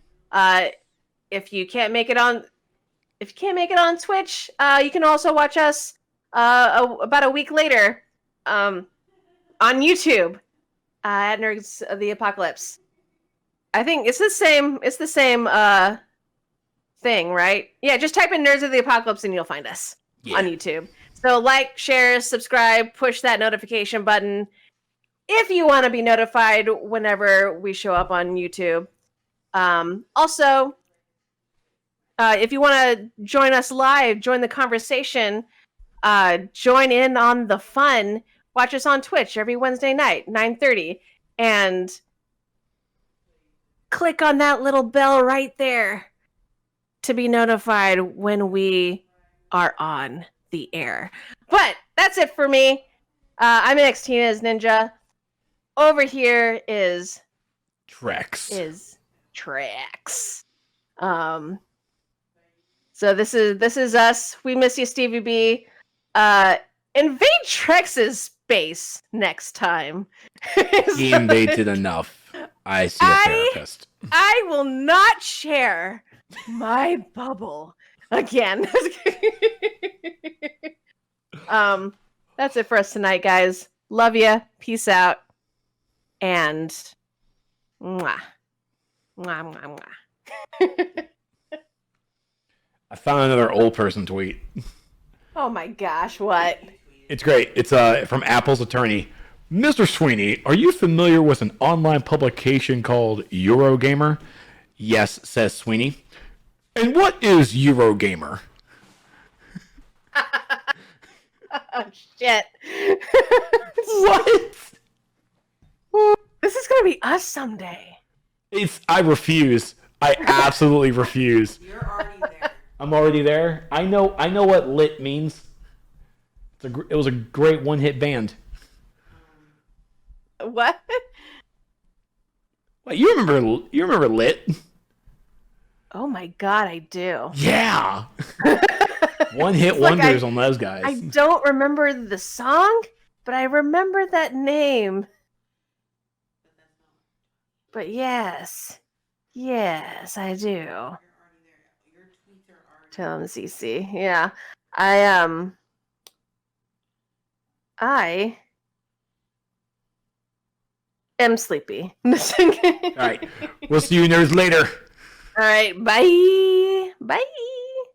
If you can't make it on Twitch, you can also watch us about a week later on YouTube at Nerds of the Apocalypse. I think it's the same thing, right? Yeah, just type in Nerds of the Apocalypse and you'll find us on YouTube. So like, share, subscribe, push that notification button. if you want to be notified whenever we show up on YouTube. Also, if you want to join us live, join the conversation, join in on the fun, watch us on Twitch every Wednesday night, 9:30, and click on that little bell right there to be notified when we are on the air. But that's it for me. I'm Xtina's Ninja. Over here is Trex. Trex. So this is us. We miss you, Stevie B. Invade Trex's space next time. He invaded enough. I see a therapist. I will not share my bubble again. That's it for us tonight, guys. Love ya. Peace out. And mwah. Mwah, mwah, mwah. I found another old person tweet. Oh my gosh, what? It's great. It's from Apple's attorney. Mr. Sweeney, are you familiar with an online publication called Eurogamer? Yes, says Sweeney. And what is Eurogamer? Oh, shit. What? This is going to be us someday. I refuse. I absolutely refuse. You're already there. I'm already there. I know what lit means. It was a great one-hit band. What? Wait, you remember Lit? Oh my god, I do. Yeah. One-hit wonders on those guys. I don't remember the song, but I remember that name. But yes. Yes, I do. You're already there. Your tweets are already. Tell him CC. Yeah. I am sleepy. All right. We'll see you nerds later. All right. Bye. Bye.